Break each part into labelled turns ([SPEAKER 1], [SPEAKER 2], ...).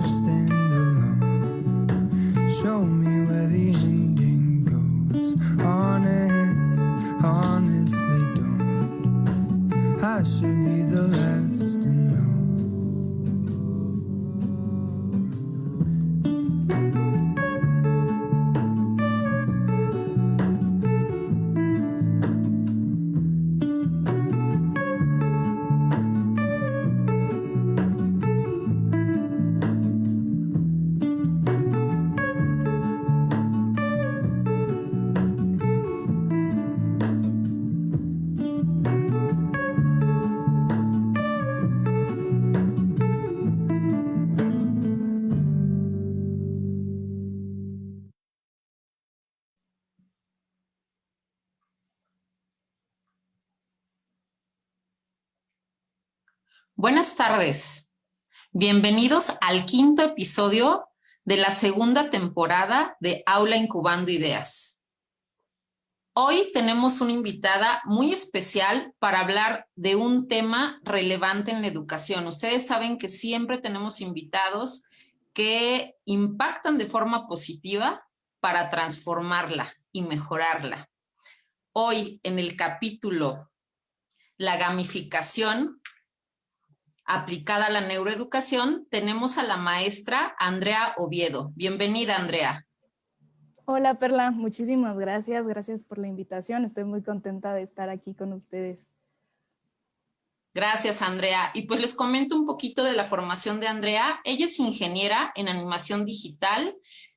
[SPEAKER 1] I stand alone. Show me where the ending goes. Honestly don't. I should be the last to know.
[SPEAKER 2] Buenas tardes. Bienvenidos al quinto episodio de la segunda temporada de Aula Incubando Ideas. Hoy tenemos una invitada muy especial para hablar de un tema relevante en la educación. Ustedes saben que siempre tenemos invitados que impactan de forma positiva para transformarla y mejorarla. Hoy, en el capítulo La gamificación aplicada a la neuroeducación, tenemos a la maestra Andrea Oviedo. Bienvenida, Andrea.
[SPEAKER 3] Hola, Perla. Muchísimas gracias. Gracias por la invitación. Estoy muy contenta de estar aquí con ustedes.
[SPEAKER 2] Gracias, Andrea. Y pues les comento un poquito de la formación de Andrea. Ella es ingeniera en animación digital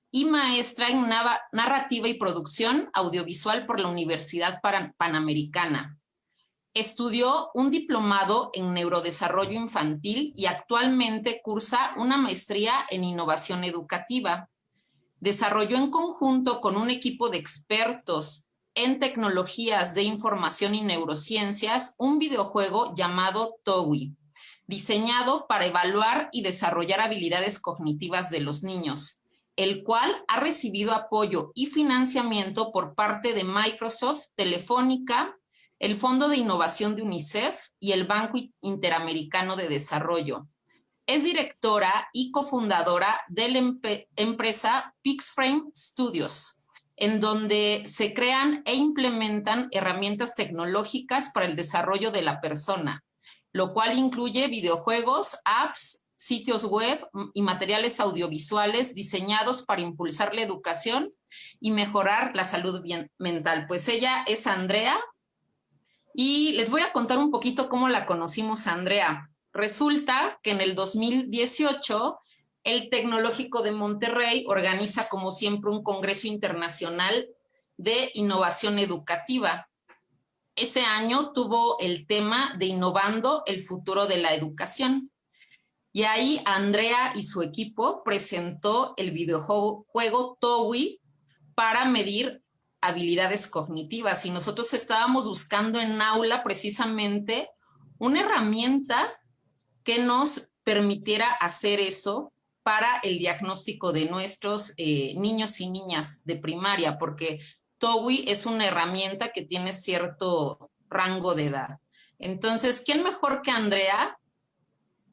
[SPEAKER 2] y maestra en narrativa y producción audiovisual por la Universidad Panamericana. Estudió un diplomado en neurodesarrollo infantil y actualmente cursa una maestría en innovación educativa. Desarrolló en conjunto con un equipo de expertos en tecnologías de información y neurociencias un videojuego llamado TOWI, diseñado para evaluar y desarrollar habilidades cognitivas de los niños, el cual ha recibido apoyo y financiamiento por parte de Microsoft, Telefónica, el Fondo de Innovación de UNICEF y el Banco Interamericano de Desarrollo. Es directora y cofundadora de la empresa Pixframe Studios, en donde se crean e implementan herramientas tecnológicas para el desarrollo de la persona, lo cual incluye videojuegos, apps, sitios web y materiales audiovisuales diseñados para impulsar la educación y mejorar la salud mental. Pues ella es Andrea. Y les voy a contar un poquito cómo la conocimos a Andrea. Resulta que en el 2018 el Tecnológico de Monterrey organiza, como siempre, un congreso internacional de innovación educativa. Ese año tuvo el tema de Innovando el futuro de la educación. Y ahí Andrea y su equipo presentó el videojuego TOWI para medir habilidades cognitivas, y nosotros estábamos buscando en aula precisamente una herramienta que nos permitiera hacer eso para el diagnóstico de nuestros niños y niñas de primaria, porque TOWI es una herramienta que tiene cierto rango de edad. Entonces, ¿quién mejor que Andrea,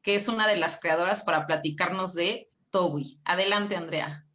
[SPEAKER 2] que es una de las creadoras, para platicarnos de TOWI? Adelante, Andrea.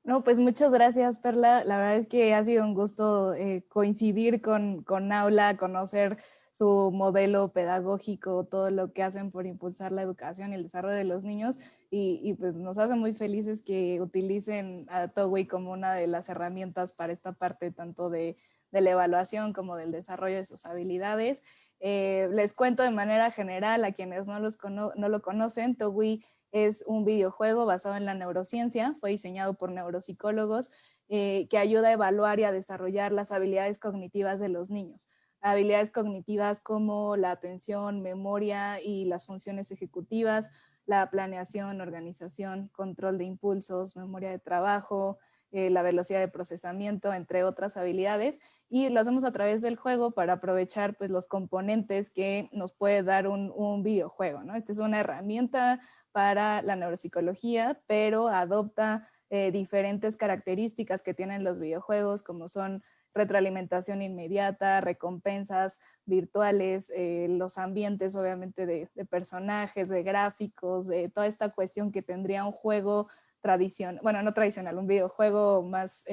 [SPEAKER 3] No, pues muchas gracias, Perla. La verdad es que ha sido un gusto coincidir con Aula, conocer su modelo pedagógico, todo lo que hacen por impulsar la educación y el desarrollo de los niños. Y pues nos hace muy felices que utilicen a TOWI como una de las herramientas para esta parte tanto de la evaluación como del desarrollo de sus habilidades. Les cuento de manera general a quienes no lo conocen. TOWI es un videojuego basado en la neurociencia, fue diseñado por neuropsicólogos que ayuda a evaluar y a desarrollar las habilidades cognitivas de los niños. Habilidades cognitivas como la atención, memoria y las funciones ejecutivas, la planeación, organización, control de impulsos, memoria de trabajo, la velocidad de procesamiento, entre otras habilidades. Y lo hacemos a través del juego para aprovechar pues, los componentes que nos puede dar un videojuego, ¿no? Esta es una herramienta para la neuropsicología, pero adopta diferentes características que tienen los videojuegos, como son retroalimentación inmediata, recompensas virtuales, los ambientes obviamente de personajes, de gráficos, de toda esta cuestión que tendría un juego tradicional, bueno, no tradicional, un videojuego más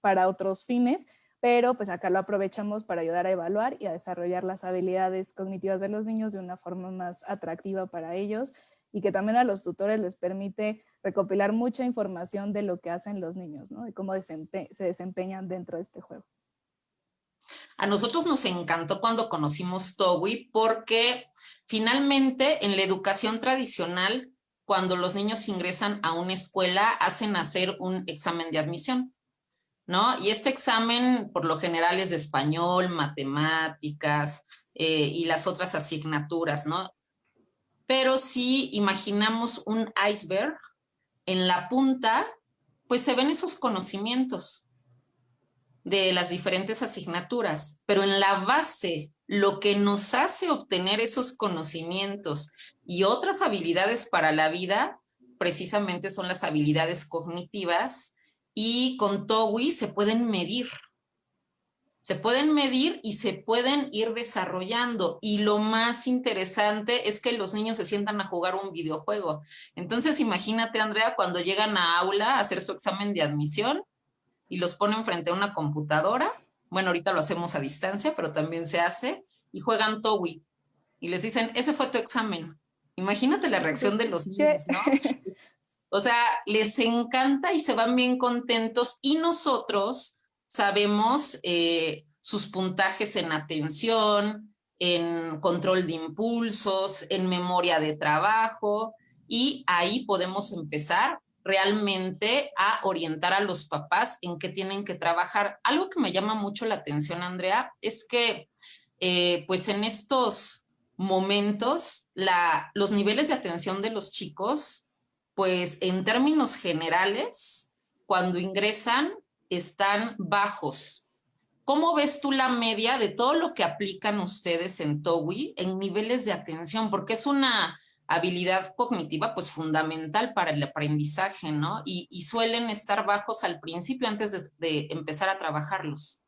[SPEAKER 3] para otros fines, pero pues acá lo aprovechamos para ayudar a evaluar y a desarrollar las habilidades cognitivas de los niños de una forma más atractiva para ellos y que también a los tutores les permite recopilar mucha información de lo que hacen los niños, ¿no? De cómo se desempeñan dentro de este juego.
[SPEAKER 2] A nosotros nos encantó cuando conocimos TOWI porque finalmente en la educación tradicional, cuando los niños ingresan a una escuela, hacen hacer un examen de admisión, ¿no? Y este examen por lo general es de español, matemáticas y las otras asignaturas, ¿no? Pero si imaginamos un iceberg, en la punta, pues se ven esos conocimientos de las diferentes asignaturas, pero en la base, lo que nos hace obtener esos conocimientos y otras habilidades para la vida, precisamente son las habilidades cognitivas, y con TOWI se pueden medir. Se pueden medir y se pueden ir desarrollando. Y lo más interesante es que los niños se sientan a jugar un videojuego. Entonces, imagínate, Andrea, cuando llegan a aula a hacer su examen de admisión y los ponen frente a una computadora. Bueno, ahorita lo hacemos a distancia, pero también se hace. Y juegan TOWI. Y les dicen, ese fue tu examen. Imagínate la reacción de los niños, ¿no? O sea, les encanta y se van bien contentos y nosotros sabemos sus puntajes en atención, en control de impulsos, en memoria de trabajo y ahí podemos empezar realmente a orientar a los papás en qué tienen que trabajar. Algo que me llama mucho la atención, Andrea, es que pues en estos momentos los niveles de atención de los chicos pues en términos generales, cuando ingresan, están bajos. ¿Cómo ves tú la media de todo lo que aplican ustedes en TOWI en niveles de atención? Porque es una habilidad cognitiva pues fundamental para el aprendizaje, ¿no? Y suelen estar bajos al principio antes de empezar a trabajarlos.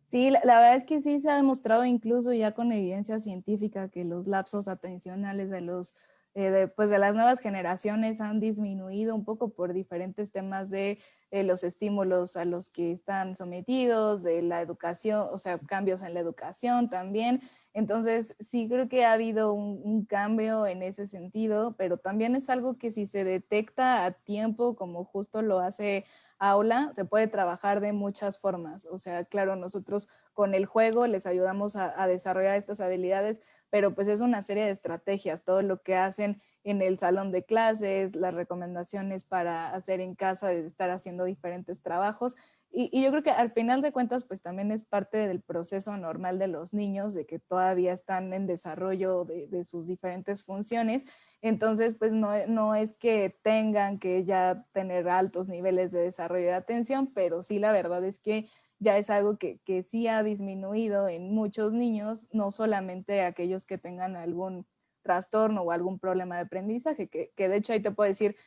[SPEAKER 3] Sí, la verdad es que sí se ha demostrado incluso ya con evidencia científica que los lapsos atencionales de pues de las nuevas generaciones han disminuido un poco por diferentes temas de los estímulos a los que están sometidos, de la educación, o sea, cambios en la educación también. Entonces, sí creo que ha habido un cambio en ese sentido, pero también es algo que si se detecta a tiempo, como justo lo hace aula, se puede trabajar de muchas formas. O sea, claro, nosotros con el juego les ayudamos a desarrollar estas habilidades, pero pues es una serie de estrategias, todo lo que hacen en el salón de clases, las recomendaciones para hacer en casa, de estar haciendo diferentes trabajos. Y yo creo que al final de cuentas, pues también es parte del proceso normal de los niños, de que todavía están en desarrollo de sus diferentes funciones. Entonces, pues no es que tengan que ya tener altos niveles de desarrollo de atención, pero sí la verdad es que ya es algo que sí ha disminuido en muchos niños, no solamente aquellos que tengan algún trastorno o algún problema de aprendizaje, que de hecho ahí te puedo decir,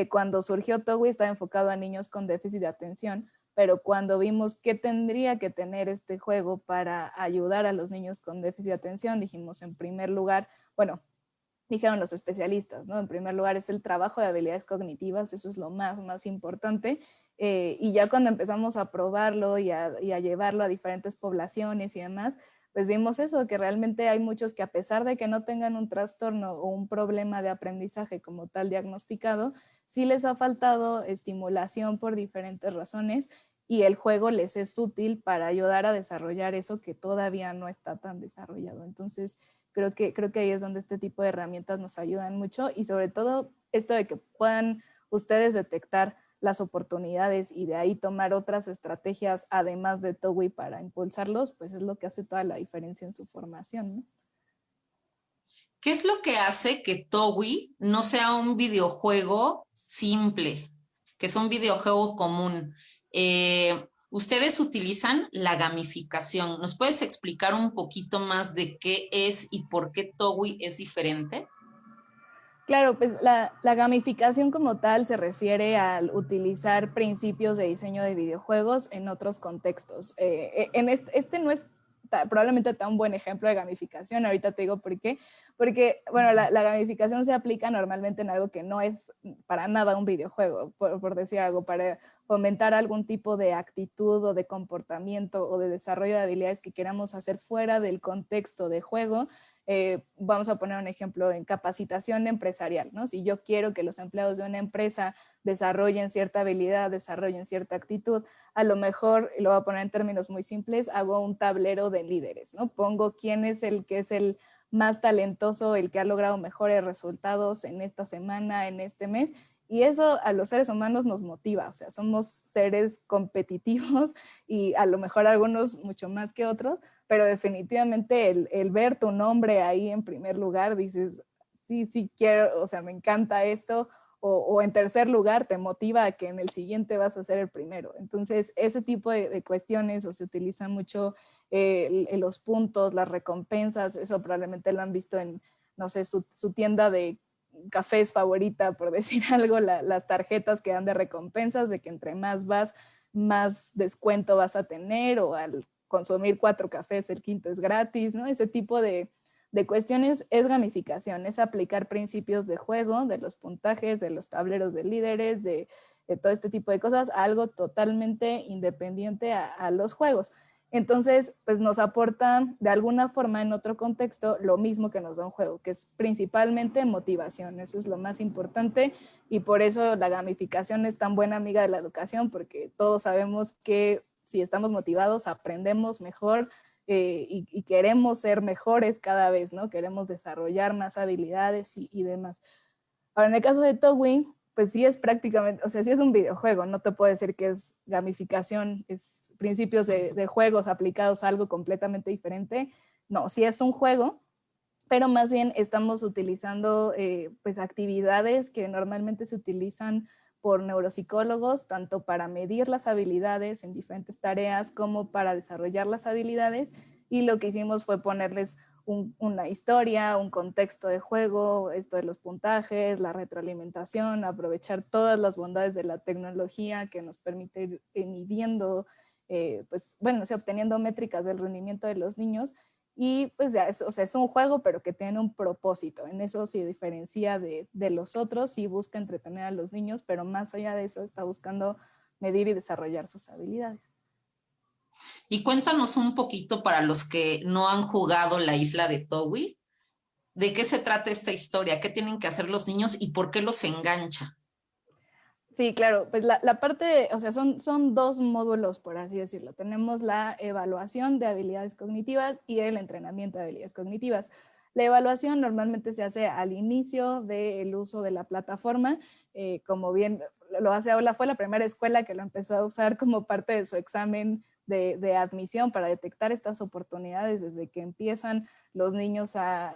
[SPEAKER 3] cuando surgió TOWI estaba enfocado a niños con déficit de atención, pero cuando vimos qué tendría que tener este juego para ayudar a los niños con déficit de atención, dijimos en primer lugar, bueno, dijeron los especialistas, ¿no? En primer lugar es el trabajo de habilidades cognitivas, eso es lo más importante, y ya cuando empezamos a probarlo y a llevarlo a diferentes poblaciones y demás, pues vimos eso, que realmente hay muchos que a pesar de que no tengan un trastorno o un problema de aprendizaje como tal diagnosticado, sí les ha faltado estimulación por diferentes razones y el juego les es útil para ayudar a desarrollar eso que todavía no está tan desarrollado. Entonces, creo que ahí es donde este tipo de herramientas nos ayudan mucho y sobre todo esto de que puedan ustedes detectar las oportunidades y de ahí tomar otras estrategias además de TOWI para impulsarlos, pues es lo que hace toda la diferencia en su formación, ¿no?
[SPEAKER 2] ¿Qué es lo que hace que TOWI no sea un videojuego simple, que es un videojuego común? Ustedes utilizan la gamificación. ¿Nos puedes explicar un poquito más de qué es y por qué TOWI es diferente?
[SPEAKER 3] Claro, pues la gamificación como tal se refiere al utilizar principios de diseño de videojuegos en otros contextos. En este no es probablemente tan buen ejemplo de gamificación, ahorita te digo por qué, porque bueno, la gamificación se aplica normalmente en algo que no es para nada un videojuego, por decir algo, para fomentar algún tipo de actitud o de comportamiento o de desarrollo de habilidades que queramos hacer fuera del contexto de juego. Vamos a poner un ejemplo en capacitación empresarial, ¿no? Si yo quiero que los empleados de una empresa desarrollen cierta habilidad, desarrollen cierta actitud, a lo mejor, y lo voy a poner en términos muy simples, hago un tablero de líderes, ¿no? Pongo quién es el que es el más talentoso, el que ha logrado mejores resultados en esta semana, en este mes, y eso a los seres humanos nos motiva, o sea, somos seres competitivos y a lo mejor algunos mucho más que otros, pero definitivamente el ver tu nombre ahí en primer lugar, dices, sí, sí quiero, o sea, me encanta esto, o en tercer lugar te motiva a que en el siguiente vas a ser el primero. Entonces, ese tipo de cuestiones, o se utilizan mucho los puntos, las recompensas, eso probablemente lo han visto en, no sé, su tienda de cafés favorita, por decir algo, las tarjetas que dan de recompensas, de que entre más vas, más descuento vas a tener, o al consumir 4 cafés, el quinto es gratis, ¿no? Ese tipo de cuestiones es gamificación, es aplicar principios de juego, de los puntajes, de los tableros de líderes, de todo este tipo de cosas, a algo totalmente independiente a los juegos. Entonces, pues nos aporta de alguna forma en otro contexto lo mismo que nos da un juego, que es principalmente motivación. Eso es lo más importante y por eso la gamificación es tan buena amiga de la educación, porque todos sabemos que si estamos motivados aprendemos mejor, y queremos ser mejores cada vez, ¿no? Queremos desarrollar más habilidades y demás. Ahora, en el caso de Togway, pues sí es prácticamente, o sea, sí es un videojuego, no te puedo decir que es gamificación, es principios de juegos aplicados a algo completamente diferente. No, sí es un juego, pero más bien estamos utilizando pues actividades que normalmente se utilizan por neuropsicólogos, tanto para medir las habilidades en diferentes tareas como para desarrollar las habilidades. Y lo que hicimos fue ponerles una historia, un contexto de juego, esto de los puntajes, la retroalimentación, aprovechar todas las bondades de la tecnología que nos permite ir midiendo, pues bueno, o sea, obteniendo métricas del rendimiento de los niños. Y pues ya, o sea, es un juego, pero que tiene un propósito. En eso se diferencia de los otros y busca entretener a los niños, pero más allá de eso está buscando medir y desarrollar sus habilidades.
[SPEAKER 2] Y cuéntanos un poquito para los que no han jugado la isla de Towi, ¿de qué se trata esta historia? ¿Qué tienen que hacer los niños y por qué los engancha?
[SPEAKER 3] Sí, claro, pues la parte, o sea, son dos módulos, por así decirlo. Tenemos la evaluación de habilidades cognitivas y el entrenamiento de habilidades cognitivas. La evaluación normalmente se hace al inicio del uso de la plataforma, como bien lo hace Aula, fue la primera escuela que lo empezó a usar como parte de su examen de admisión para detectar estas oportunidades desde que empiezan los niños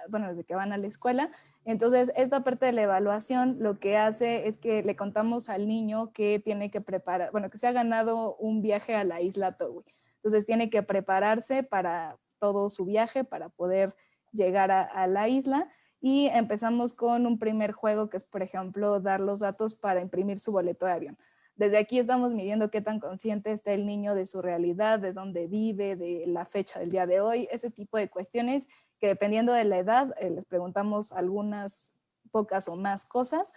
[SPEAKER 3] bueno, desde que van a la escuela. Entonces, esta parte de la evaluación lo que hace es que le contamos al niño que tiene que preparar, bueno, que se ha ganado un viaje a la isla Towi. Entonces, tiene que prepararse para todo su viaje, para poder llegar a la isla. Y empezamos con un primer juego que es, por ejemplo, dar los datos para imprimir su boleto de avión. Desde aquí estamos midiendo qué tan consciente está el niño de su realidad, de dónde vive, de la fecha del día de hoy, ese tipo de cuestiones que dependiendo de la edad les preguntamos algunas pocas o más cosas,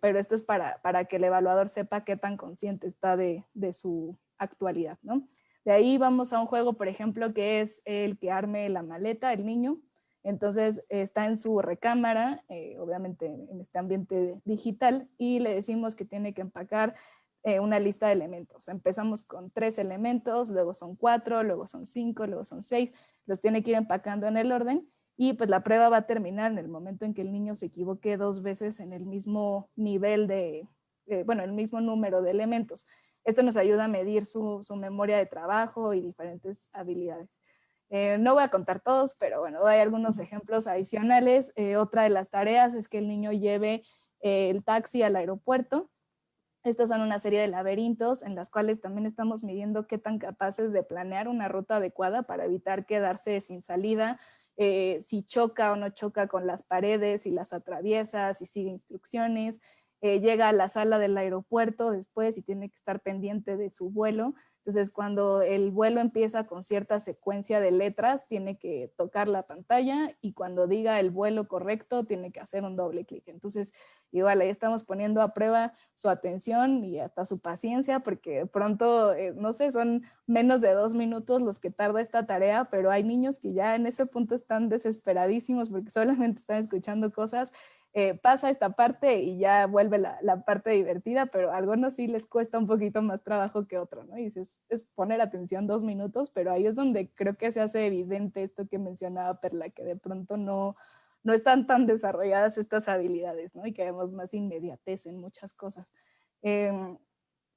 [SPEAKER 3] pero esto es para que el evaluador sepa qué tan consciente está de su actualidad, ¿no? De ahí vamos a un juego, por ejemplo, que es el que arme la maleta, el niño. Entonces está en su recámara, obviamente en este ambiente digital, y le decimos que tiene que empacar una lista de elementos. Empezamos con 3 elementos, luego son 4, luego son 5, luego son 6. Los tiene que ir empacando en el orden y pues la prueba va a terminar en el momento en que el niño se equivoque 2 veces en el mismo nivel bueno, el mismo número de elementos. Esto nos ayuda a medir su memoria de trabajo y diferentes habilidades. No voy a contar todos, pero bueno, hay algunos ejemplos adicionales. Otra de las tareas es que el niño lleve el taxi al aeropuerto. Estos son una serie de laberintos en las cuales también estamos midiendo qué tan capaces de planear una ruta adecuada para evitar quedarse sin salida si choca o no choca con las paredes, si las atraviesa, si sigue instrucciones. Llega a la sala del aeropuerto después y tiene que estar pendiente de su vuelo. Entonces, cuando el vuelo empieza con cierta secuencia de letras, tiene que tocar la pantalla y cuando diga el vuelo correcto, tiene que hacer un doble clic. Entonces, igual ahí estamos poniendo a prueba su atención y hasta su paciencia, porque de pronto, no sé, son menos de 2 minutos los que tarda esta tarea, pero hay niños que ya en ese punto están desesperadísimos porque solamente están escuchando cosas. Pasa esta parte y ya vuelve la parte divertida, pero a algunos sí les cuesta un poquito más trabajo que otro, ¿no? Y es poner atención 2 minutos, pero ahí es donde creo que se hace evidente esto que mencionaba Perla, que de pronto no están tan desarrolladas estas habilidades, ¿no? Y que vemos más inmediatez en muchas cosas.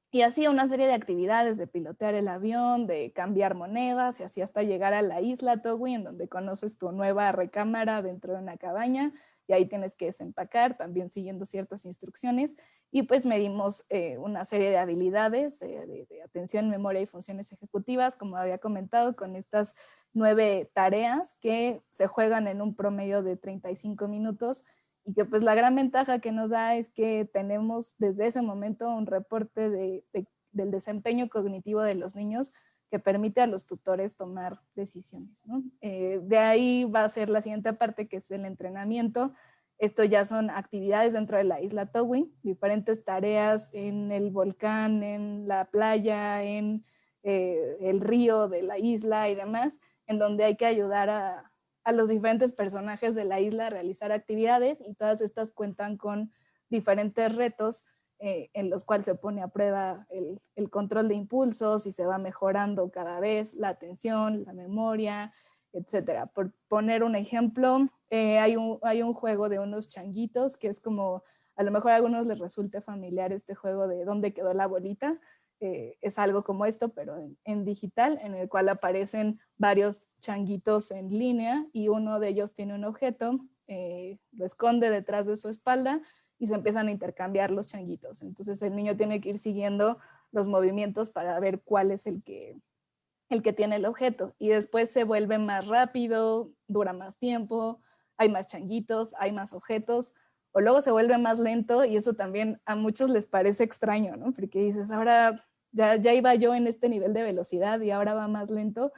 [SPEAKER 3] Y así una serie de actividades, de pilotear el avión, de cambiar monedas y así hasta llegar a la isla Togui, en donde conoces tu nueva recámara dentro de una cabaña y ahí tienes que desempacar, también siguiendo ciertas instrucciones. Y pues medimos una serie de habilidades de atención, memoria y funciones ejecutivas, como había comentado, con estas 9 tareas que se juegan en un promedio de 35 minutos y que pues la gran ventaja que nos da es que tenemos desde ese momento un reporte del desempeño cognitivo de los niños que permite a los tutores tomar decisiones, ¿no? De ahí va a ser la siguiente parte, que es el entrenamiento. Esto ya son actividades dentro de la isla Towin, diferentes tareas en el volcán, en la playa, en el río de la isla y demás, en donde hay que ayudar a los diferentes personajes de la isla a realizar actividades y todas estas cuentan con diferentes retos en los cuales se pone a prueba el control de impulsos y se va mejorando cada vez la atención, la memoria, etcétera. Por poner un ejemplo, hay un juego de unos changuitos que es como, a lo mejor a algunos les resulte familiar este juego de ¿dónde quedó la bolita? Es algo como esto, pero en digital, en el cual aparecen varios changuitos en línea y uno de ellos tiene un objeto, lo esconde detrás de su espalda y se empiezan a intercambiar los changuitos. Entonces el niño tiene que ir siguiendo los movimientos para ver cuál es el que tiene el objeto y después se vuelve más rápido, dura más tiempo, hay más changuitos, hay más objetos, o luego se vuelve más lento y eso también a muchos les parece extraño, ¿no? Porque dices, ahora ya iba yo en este nivel de velocidad y ahora va más lento.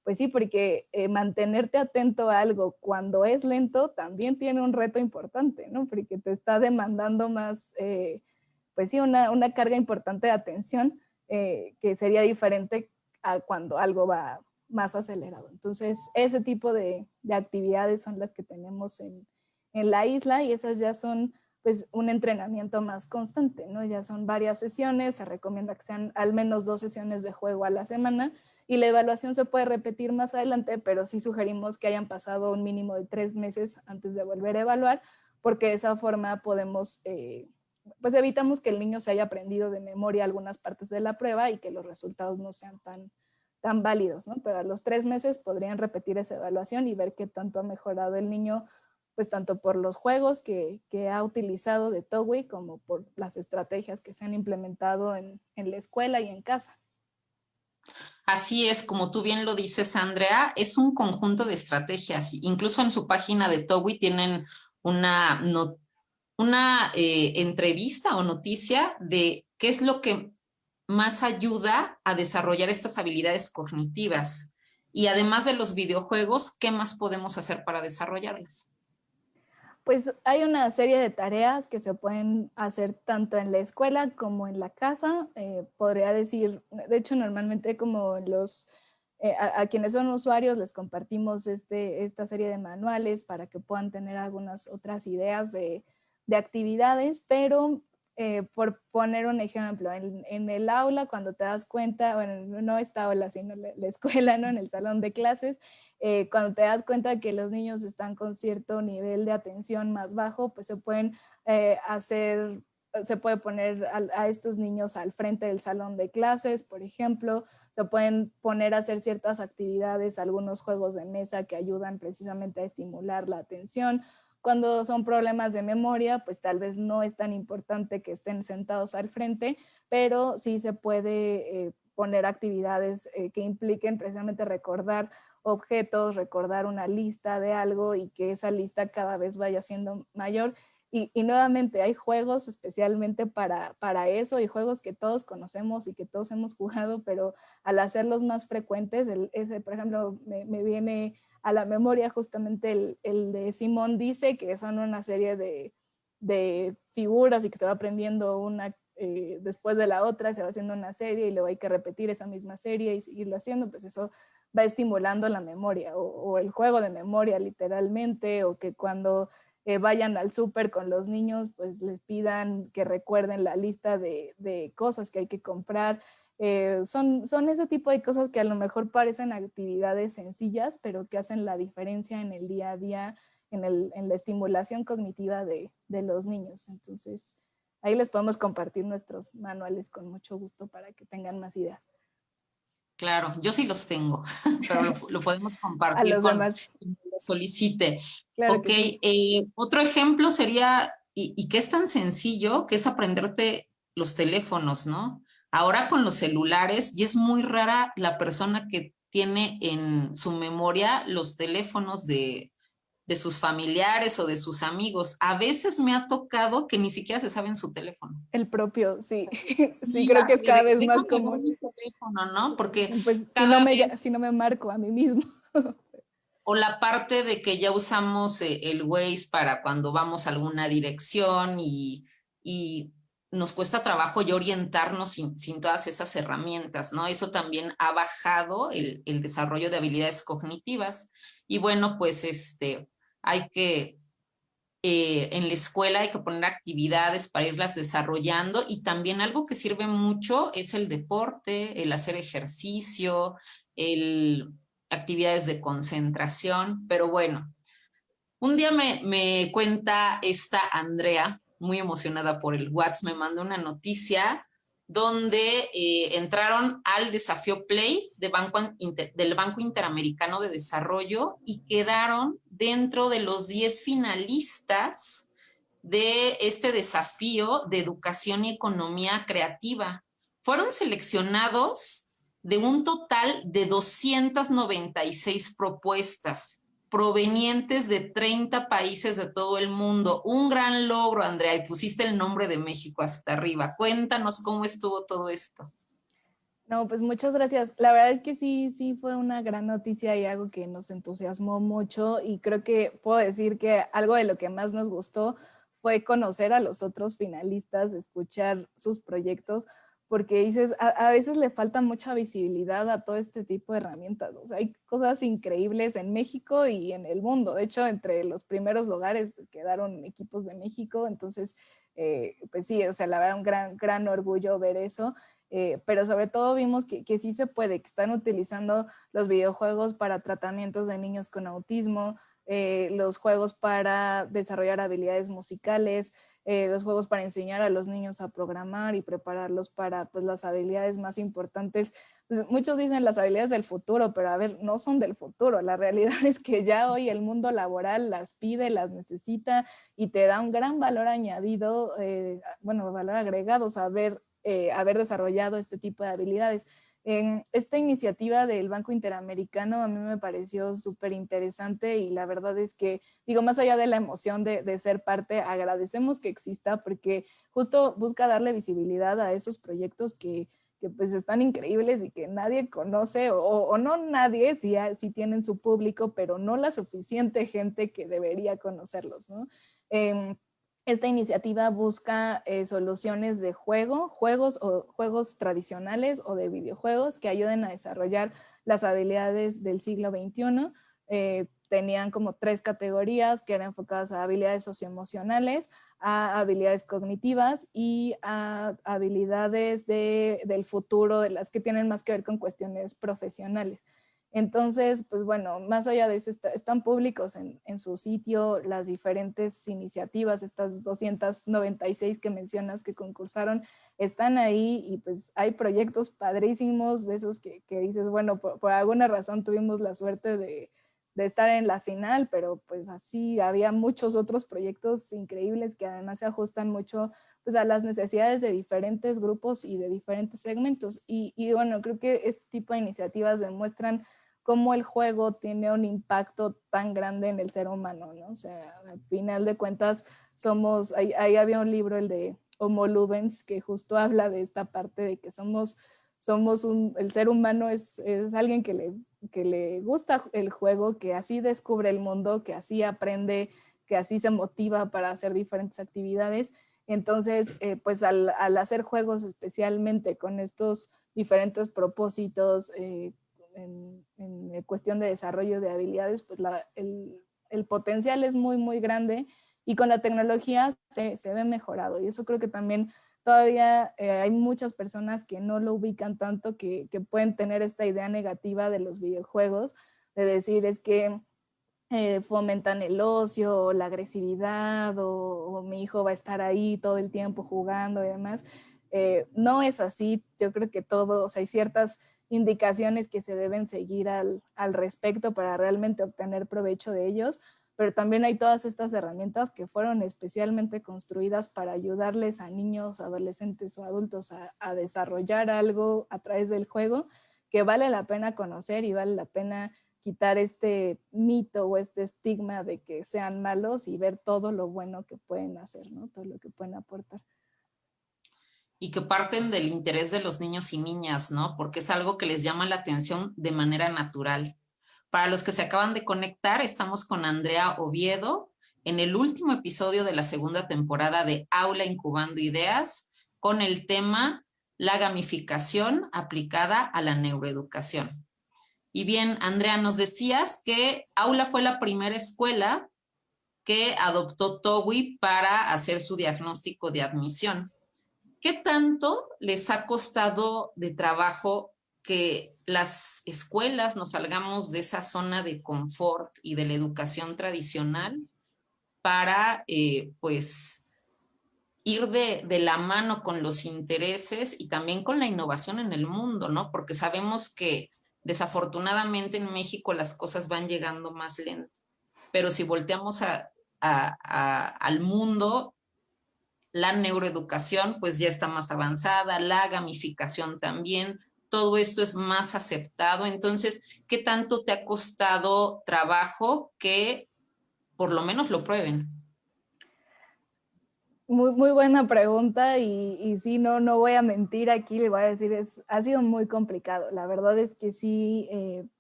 [SPEAKER 3] Pues sí, porque mantenerte atento a algo cuando es lento también tiene un reto importante, ¿no? Porque te está demandando más, pues sí, una carga importante de atención que sería diferente a cuando algo va más acelerado. Entonces, ese tipo de actividades son las que tenemos en la isla y esas ya son pues un entrenamiento más constante, ¿no? Ya son varias sesiones, se recomienda que sean al menos 2 sesiones de juego a la semana y la evaluación se puede repetir más adelante, pero sí sugerimos que hayan pasado un mínimo de 3 meses antes de volver a evaluar, porque de esa forma podemos, pues evitamos que el niño se haya aprendido de memoria algunas partes de la prueba y que los resultados no sean tan válidos, ¿no? Pero a los 3 meses podrían repetir esa evaluación y ver qué tanto ha mejorado el niño, pues tanto por los juegos que ha utilizado de Towi como por las estrategias que se han implementado en la escuela y en casa.
[SPEAKER 2] Así es, como tú bien lo dices, Andrea, es un conjunto de estrategias. Incluso en su página de Towi tienen una entrevista o noticia de qué es lo que más ayuda a desarrollar estas habilidades cognitivas. Y además de los videojuegos, ¿qué más podemos hacer para desarrollarlas?
[SPEAKER 3] Pues hay una serie de tareas que se pueden hacer tanto en la escuela como en la casa. Podría decir, de hecho, normalmente como a quienes son usuarios les compartimos esta serie de manuales para que puedan tener algunas otras ideas de actividades, pero por poner un ejemplo, en el aula cuando te das cuenta, bueno, no esta aula, sino la escuela, ¿no? En el salón de clases, cuando te das cuenta que los niños están con cierto nivel de atención más bajo, pues se pueden se puede poner a estos niños al frente del salón de clases, por ejemplo, se pueden poner a hacer ciertas actividades, algunos juegos de mesa que ayudan precisamente a estimular la atención. Cuando son problemas de memoria, pues tal vez no es tan importante que estén sentados al frente, pero sí se puede poner actividades que impliquen precisamente recordar objetos, recordar una lista de algo y que esa lista cada vez vaya siendo mayor. Y nuevamente hay juegos especialmente para eso y juegos que todos conocemos y que todos hemos jugado, pero al hacerlos más frecuentes, ese, por ejemplo, me viene a la memoria justamente el de Simón Dice, que son una serie de figuras y que se va aprendiendo una después de la otra, se va haciendo una serie y luego hay que repetir esa misma serie y seguirlo haciendo, pues eso va estimulando la memoria o el juego de memoria literalmente, o que cuando vayan al súper con los niños, pues les pidan que recuerden la lista de cosas que hay que comprar. Son ese tipo de cosas que a lo mejor parecen actividades sencillas, pero que hacen la diferencia en el día a día, en la estimulación cognitiva de los niños. Entonces, ahí les podemos compartir nuestros manuales con mucho gusto para que tengan más ideas.
[SPEAKER 2] Claro, yo sí los tengo, pero lo podemos
[SPEAKER 3] A
[SPEAKER 2] compartir
[SPEAKER 3] los
[SPEAKER 2] con
[SPEAKER 3] demás.
[SPEAKER 2] quien lo solicite.
[SPEAKER 3] Claro
[SPEAKER 2] Ok,
[SPEAKER 3] que sí.
[SPEAKER 2] otro ejemplo sería, y que es tan sencillo, que es aprenderte los teléfonos, ¿no? Ahora con los celulares, y es muy rara la persona que tiene en su memoria los teléfonos de sus familiares o de sus amigos. A veces me ha tocado que ni siquiera se saben su teléfono.
[SPEAKER 3] El propio, sí. Sí,
[SPEAKER 2] Sí,
[SPEAKER 3] creo que es
[SPEAKER 2] así
[SPEAKER 3] cada vez más
[SPEAKER 2] déjame ver
[SPEAKER 3] común.
[SPEAKER 2] mi teléfono, ¿no? Porque
[SPEAKER 3] Pues
[SPEAKER 2] cada vez,
[SPEAKER 3] si no me marco a mí mismo.
[SPEAKER 2] o la parte de que ya usamos el Waze para cuando vamos a alguna dirección y nos cuesta trabajo ya orientarnos sin todas esas herramientas, ¿no? Eso también ha bajado el desarrollo de habilidades cognitivas. Y bueno, pues hay que en la escuela hay que poner actividades para irlas desarrollando, y también algo que sirve mucho es el deporte, el hacer ejercicio, el, actividades de concentración. Pero bueno, un día me cuenta esta Andrea, muy emocionada por el WhatsApp, me mandó una noticia donde entraron al desafío Play del Banco Interamericano de Desarrollo y quedaron dentro de los 10 finalistas de este desafío de educación y economía creativa. Fueron seleccionados de un total de 296 propuestas provenientes de 30 países de todo el mundo. Un gran logro, Andrea, y pusiste el nombre de México hasta arriba. Cuéntanos cómo estuvo todo esto.
[SPEAKER 3] No, pues muchas gracias. La verdad es que sí fue una gran noticia y algo que nos entusiasmó mucho, y creo que puedo decir que algo de lo que más nos gustó fue conocer a los otros finalistas, escuchar sus proyectos, porque dices, a veces le falta mucha visibilidad a todo este tipo de herramientas. O sea, hay cosas increíbles en México y en el mundo. De hecho, entre los primeros lugares pues, quedaron equipos de México. Entonces, pues sí, o sea, la verdad, un gran orgullo ver eso. Pero sobre todo vimos que sí se puede, que están utilizando los videojuegos para tratamientos de niños con autismo, los juegos para desarrollar habilidades musicales, los juegos para enseñar a los niños a programar y prepararlos para pues, las habilidades más importantes. Pues, muchos dicen las habilidades del futuro, pero a ver, no son del futuro. La realidad es que ya hoy el mundo laboral las pide, las necesita y te da un gran valor añadido, bueno, valor agregado, saber haber desarrollado este tipo de habilidades. En esta iniciativa del Banco Interamericano a mí me pareció súper interesante, y la verdad es que, digo, más allá de la emoción de ser parte, agradecemos que exista porque justo busca darle visibilidad a esos proyectos que pues están increíbles y que nadie conoce, o no nadie, si tienen su público, pero no la suficiente gente que debería conocerlos, ¿no? Esta iniciativa busca soluciones de juegos tradicionales o de videojuegos que ayuden a desarrollar las habilidades del siglo XXI. Tenían como 3 categorías que eran enfocadas a habilidades socioemocionales, a habilidades cognitivas y a habilidades del futuro, de las que tienen más que ver con cuestiones profesionales. Entonces, pues bueno, más allá de eso, están públicos en su sitio las diferentes iniciativas, estas 296 que mencionas que concursaron, están ahí, y pues hay proyectos padrísimos de esos que dices, bueno, por alguna razón tuvimos la suerte de estar en la final, pero pues así había muchos otros proyectos increíbles que además se ajustan mucho pues, a las necesidades de diferentes grupos y de diferentes segmentos. Y bueno, creo que este tipo de iniciativas demuestran cómo el juego tiene un impacto tan grande en el ser humano, ¿no? O sea, al final de cuentas ahí había un libro, el de Homo Ludens, que justo habla de esta parte de que el ser humano es alguien que le gusta el juego, que así descubre el mundo, que así aprende, que así se motiva para hacer diferentes actividades. Entonces, pues al hacer juegos especialmente con estos diferentes propósitos en cuestión de desarrollo de habilidades, pues el potencial es muy, muy grande y con la tecnología se ve mejorado. Y eso creo que también todavía hay muchas personas que no lo ubican tanto, que pueden tener esta idea negativa de los videojuegos, de decir es que fomentan el ocio, o la agresividad, o mi hijo va a estar ahí todo el tiempo jugando y demás. No es así. Yo creo que o sea, hay ciertas indicaciones que se deben seguir al respecto para realmente obtener provecho de ellos, pero también hay todas estas herramientas que fueron especialmente construidas para ayudarles a niños, adolescentes o adultos a desarrollar algo a través del juego que vale la pena conocer y vale la pena quitar este mito o este estigma de que sean malos y ver todo lo bueno que pueden hacer, ¿no? Todo lo que pueden aportar.
[SPEAKER 2] Y que parten del interés de los niños y niñas, ¿no? Porque es algo que les llama la atención de manera natural. Para los que se acaban de conectar, estamos con Andrea Oviedo en el último episodio de la segunda temporada de Aula Incubando Ideas con el tema la gamificación aplicada a la neuroeducación. Y bien, Andrea, nos decías que Aula fue la primera escuela que adoptó TOWI para hacer su diagnóstico de admisión. ¿Qué tanto les ha costado de trabajo que las escuelas nos salgamos de esa zona de confort y de la educación tradicional para, pues, ir de la mano con los intereses y también con la innovación en el mundo, ¿no? Porque sabemos que desafortunadamente en México las cosas van llegando más lento, pero si volteamos al mundo, la neuroeducación pues ya está más avanzada, la gamificación también, todo esto es más aceptado. Entonces, ¿qué tanto te ha costado trabajo que por lo menos lo prueben?
[SPEAKER 3] Muy, muy buena pregunta y sí, no voy a mentir aquí, le voy a decir, ha sido muy complicado. La verdad es que sí,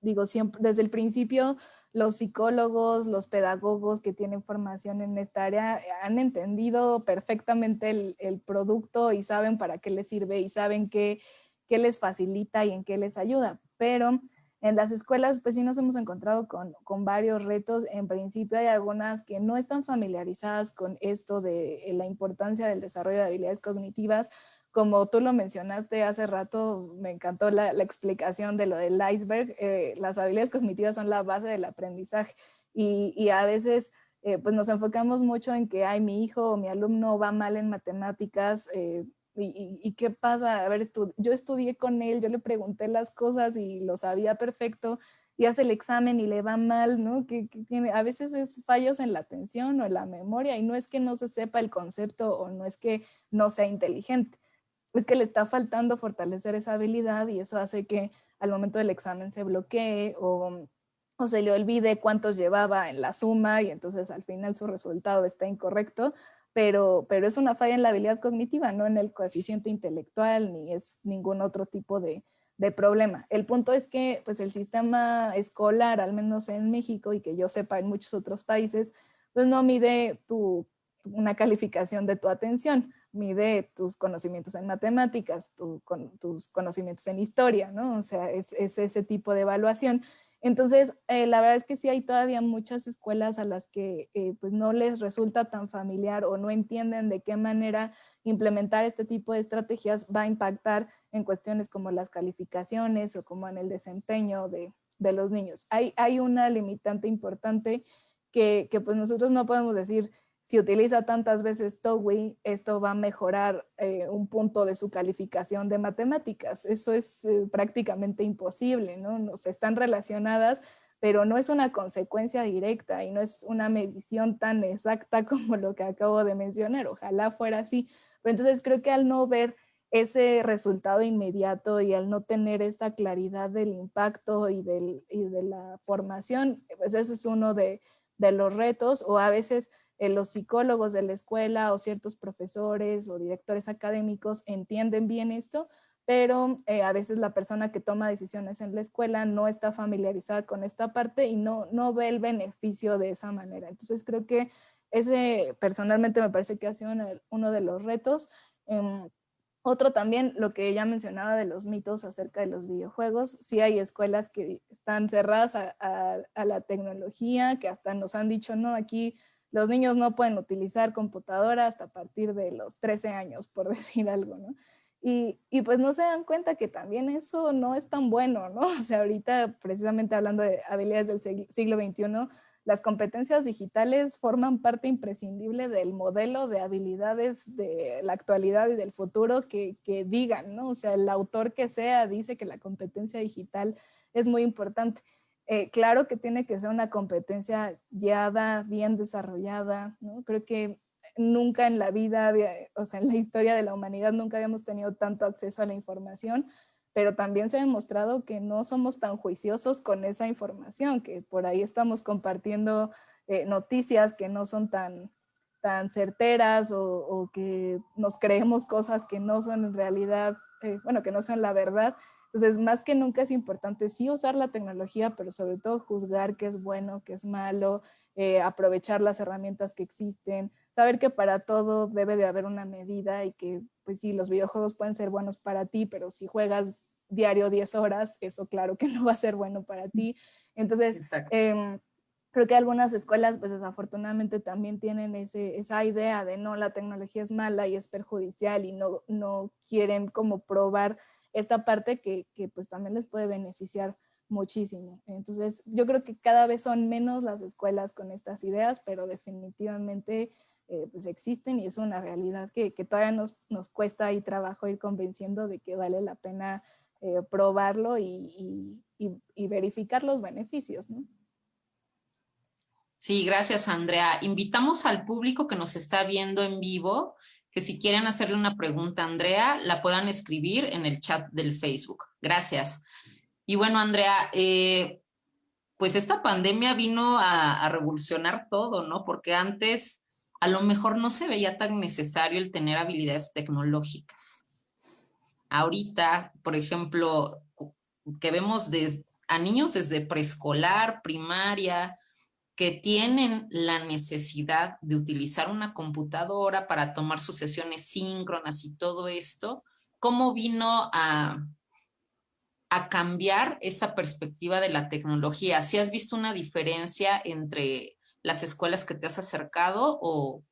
[SPEAKER 3] digo, siempre, desde el principio, los psicólogos, los pedagogos que tienen formación en esta área han entendido perfectamente el producto y saben para qué les sirve y saben qué les facilita y en qué les ayuda. Pero en las escuelas, pues sí nos hemos encontrado con varios retos. En principio hay algunas que no están familiarizadas con esto de la importancia del desarrollo de habilidades cognitivas. Como tú lo mencionaste hace rato, me encantó la explicación de lo del iceberg. Las habilidades cognitivas son la base del aprendizaje y a veces pues nos enfocamos mucho en que mi hijo o mi alumno va mal en matemáticas, ¿y qué pasa? A ver, yo estudié con él, yo le pregunté las cosas y lo sabía perfecto, y hace el examen y le va mal, ¿no? Que tiene, a veces es fallos en la atención o en la memoria, y no es que no se sepa el concepto o no es que no sea inteligente, es que le está faltando fortalecer esa habilidad y eso hace que al momento del examen se bloquee o se le olvide cuántos llevaba en la suma y entonces al final su resultado está incorrecto. Pero es una falla en la habilidad cognitiva, no en el coeficiente intelectual, ni es ningún otro tipo de problema. El punto es que pues, el sistema escolar, al menos en México, y que yo sepa en muchos otros países, pues no mide una calificación de tu atención, mide tus conocimientos en matemáticas, tus conocimientos en historia, ¿no? O sea, es ese tipo de evaluación. Entonces, la verdad es que sí hay todavía muchas escuelas a las que pues no les resulta tan familiar o no entienden de qué manera implementar este tipo de estrategias va a impactar en cuestiones como las calificaciones o como en el desempeño de los niños. Hay una limitante importante que pues nosotros no podemos decir, si utiliza tantas veces TOWI, esto va a mejorar un punto de su calificación de matemáticas. Eso es prácticamente imposible, ¿no? No están relacionadas, pero no es una consecuencia directa y no es una medición tan exacta como lo que acabo de mencionar. Ojalá fuera así. Pero entonces creo que al no ver ese resultado inmediato y al no tener esta claridad del impacto y de la formación, pues ese es uno de los retos. O a veces los psicólogos de la escuela o ciertos profesores o directores académicos entienden bien esto, pero a veces la persona que toma decisiones en la escuela no está familiarizada con esta parte y no ve el beneficio de esa manera. Entonces creo que ese personalmente me parece que ha sido uno de los retos. Otro también, lo que ella mencionaba de los mitos acerca de los videojuegos. Sí hay escuelas que están cerradas a la tecnología, que hasta nos han dicho, no, aquí los niños no pueden utilizar computadora hasta a partir de los 13 años, por decir algo, ¿no? Y pues no se dan cuenta que también eso no es tan bueno, ¿no? O sea, ahorita precisamente hablando de habilidades del siglo XXI, las competencias digitales forman parte imprescindible del modelo de habilidades de la actualidad y del futuro que digan, ¿no? O sea, el autor que sea dice que la competencia digital es muy importante. Claro que tiene que ser una competencia guiada, bien desarrollada, ¿no? Creo que nunca en la vida, o sea, en la historia de la humanidad nunca habíamos tenido tanto acceso a la información, pero también se ha demostrado que no somos tan juiciosos con esa información, que por ahí estamos compartiendo noticias que no son tan certeras o que nos creemos cosas que no son en realidad, bueno, que no son la verdad. Entonces, más que nunca es importante sí usar la tecnología, pero sobre todo juzgar qué es bueno, qué es malo, aprovechar las herramientas que existen, saber que para todo debe de haber una medida y que, pues sí, los videojuegos pueden ser buenos para ti, pero si juegas diario 10 horas, eso claro que no va a ser bueno para ti. Entonces, creo que algunas escuelas, pues desafortunadamente también tienen esa idea de no, la tecnología es mala y es perjudicial y no quieren como probar esta parte que pues también les puede beneficiar muchísimo. Entonces, yo creo que cada vez son menos las escuelas con estas ideas, pero definitivamente pues existen y es una realidad que todavía nos cuesta ahí trabajo ir convenciendo de que vale la pena probarlo y verificar los beneficios, ¿no?
[SPEAKER 2] Sí, gracias, Andrea. Invitamos al público que nos está viendo en vivo que si quieren hacerle una pregunta a Andrea, la puedan escribir en el chat del Facebook. Gracias. Y bueno, Andrea, pues esta pandemia vino a revolucionar todo, ¿no? Porque antes a lo mejor no se veía tan necesario el tener habilidades tecnológicas. Ahorita, por ejemplo, que vemos a niños desde preescolar, primaria, que tienen la necesidad de utilizar una computadora para tomar sus sesiones síncronas y todo esto, ¿cómo vino a cambiar esa perspectiva de la tecnología? ¿Sí has visto una diferencia entre las escuelas que te has acercado o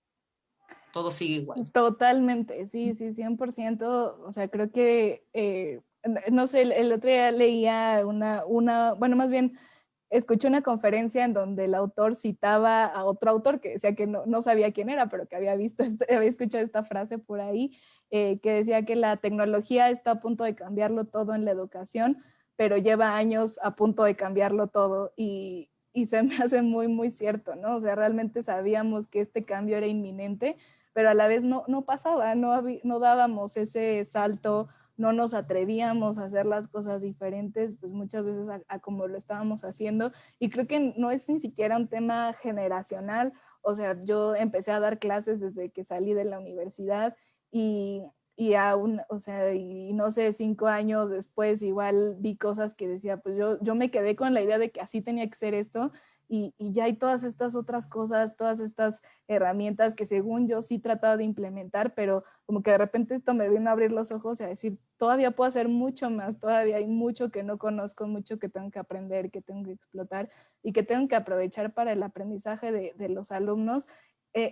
[SPEAKER 2] todo sigue igual?
[SPEAKER 3] Totalmente, sí, 100%. O sea, creo que, no sé, el otro día leía bueno, más bien, escuché una conferencia en donde el autor citaba a otro autor que decía que no sabía quién era, pero que había había escuchado esta frase por ahí, que decía que la tecnología está a punto de cambiarlo todo en la educación, pero lleva años a punto de cambiarlo todo y se me hace muy, muy cierto, ¿no? O sea, realmente sabíamos que este cambio era inminente, pero a la vez no pasaba, no dábamos ese salto, no nos atrevíamos a hacer las cosas diferentes, pues muchas veces a como lo estábamos haciendo. Y creo que no es ni siquiera un tema generacional. O sea, yo empecé a dar clases desde que salí de la universidad y aún, o sea, y no sé, 5 años después igual vi cosas que decía, pues yo me quedé con la idea de que así tenía que ser esto y ya hay todas estas otras cosas, todas estas herramientas que según yo sí trataba de implementar, pero como que de repente esto me vino a abrir los ojos y a decir, todavía puedo hacer mucho más, todavía hay mucho que no conozco, mucho que tengo que aprender, que tengo que explotar y que tengo que aprovechar para el aprendizaje de los alumnos.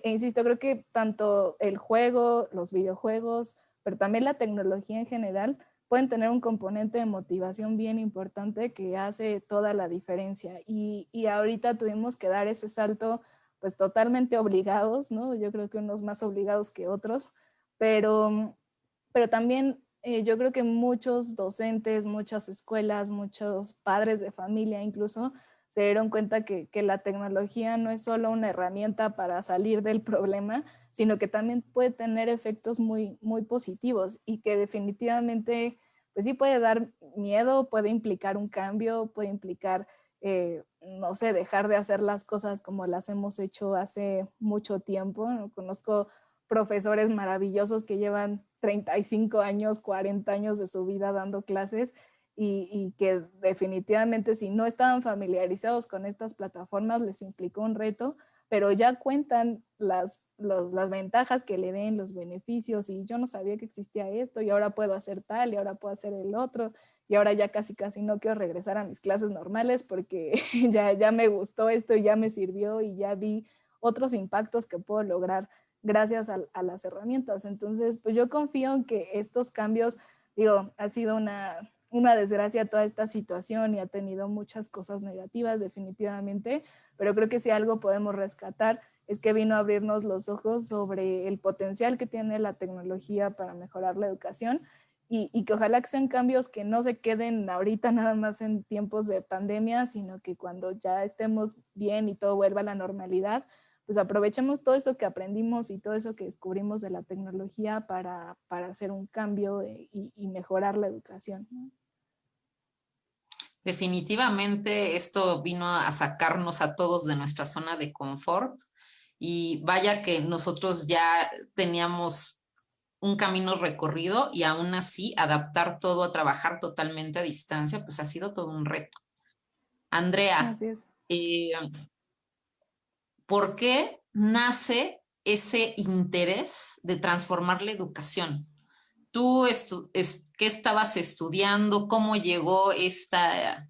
[SPEAKER 3] Insisto, creo que tanto el juego, los videojuegos, pero también la tecnología en general, pueden tener un componente de motivación bien importante que hace toda la diferencia. Y ahorita tuvimos que dar ese salto pues totalmente obligados, ¿no? Yo creo que unos más obligados que otros, pero también yo creo que muchos docentes, muchas escuelas, muchos padres de familia incluso, se dieron cuenta que la tecnología no es solo una herramienta para salir del problema, sino que también puede tener efectos muy, muy positivos y que definitivamente, pues sí puede dar miedo, puede implicar un cambio, puede implicar, no sé, dejar de hacer las cosas como las hemos hecho hace mucho tiempo. Conozco profesores maravillosos que llevan 35 años, 40 años de su vida dando clases y que definitivamente si no estaban familiarizados con estas plataformas les implicó un reto, pero ya cuentan las ventajas que le den, los beneficios, y yo no sabía que existía esto, y ahora puedo hacer tal, y ahora puedo hacer el otro, y ahora ya casi no quiero regresar a mis clases normales porque ya me gustó esto y ya me sirvió y ya vi otros impactos que puedo lograr gracias a las herramientas. Entonces, pues yo confío en que estos cambios, digo, ha sido una desgracia toda esta situación y ha tenido muchas cosas negativas definitivamente, pero creo que si algo podemos rescatar es que vino a abrirnos los ojos sobre el potencial que tiene la tecnología para mejorar la educación y que ojalá que sean cambios que no se queden ahorita nada más en tiempos de pandemia, sino que cuando ya estemos bien y todo vuelva a la normalidad, pues aprovechemos todo eso que aprendimos y todo eso que descubrimos de la tecnología para hacer un cambio y mejorar la educación, ¿no?
[SPEAKER 2] Definitivamente esto vino a sacarnos a todos de nuestra zona de confort y vaya que nosotros ya teníamos un camino recorrido y aún así adaptar todo a trabajar totalmente a distancia, pues ha sido todo un reto. Andrea,
[SPEAKER 3] Así es.
[SPEAKER 2] eh, ¿por qué nace ese interés de transformar la educación? ¿Tú qué estabas estudiando? ¿Cómo llegó esta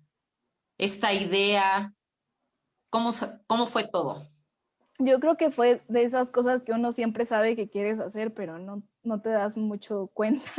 [SPEAKER 2] idea? ¿Cómo fue todo?
[SPEAKER 3] Yo creo que fue de esas cosas que uno siempre sabe que quieres hacer, pero no te das mucho cuenta.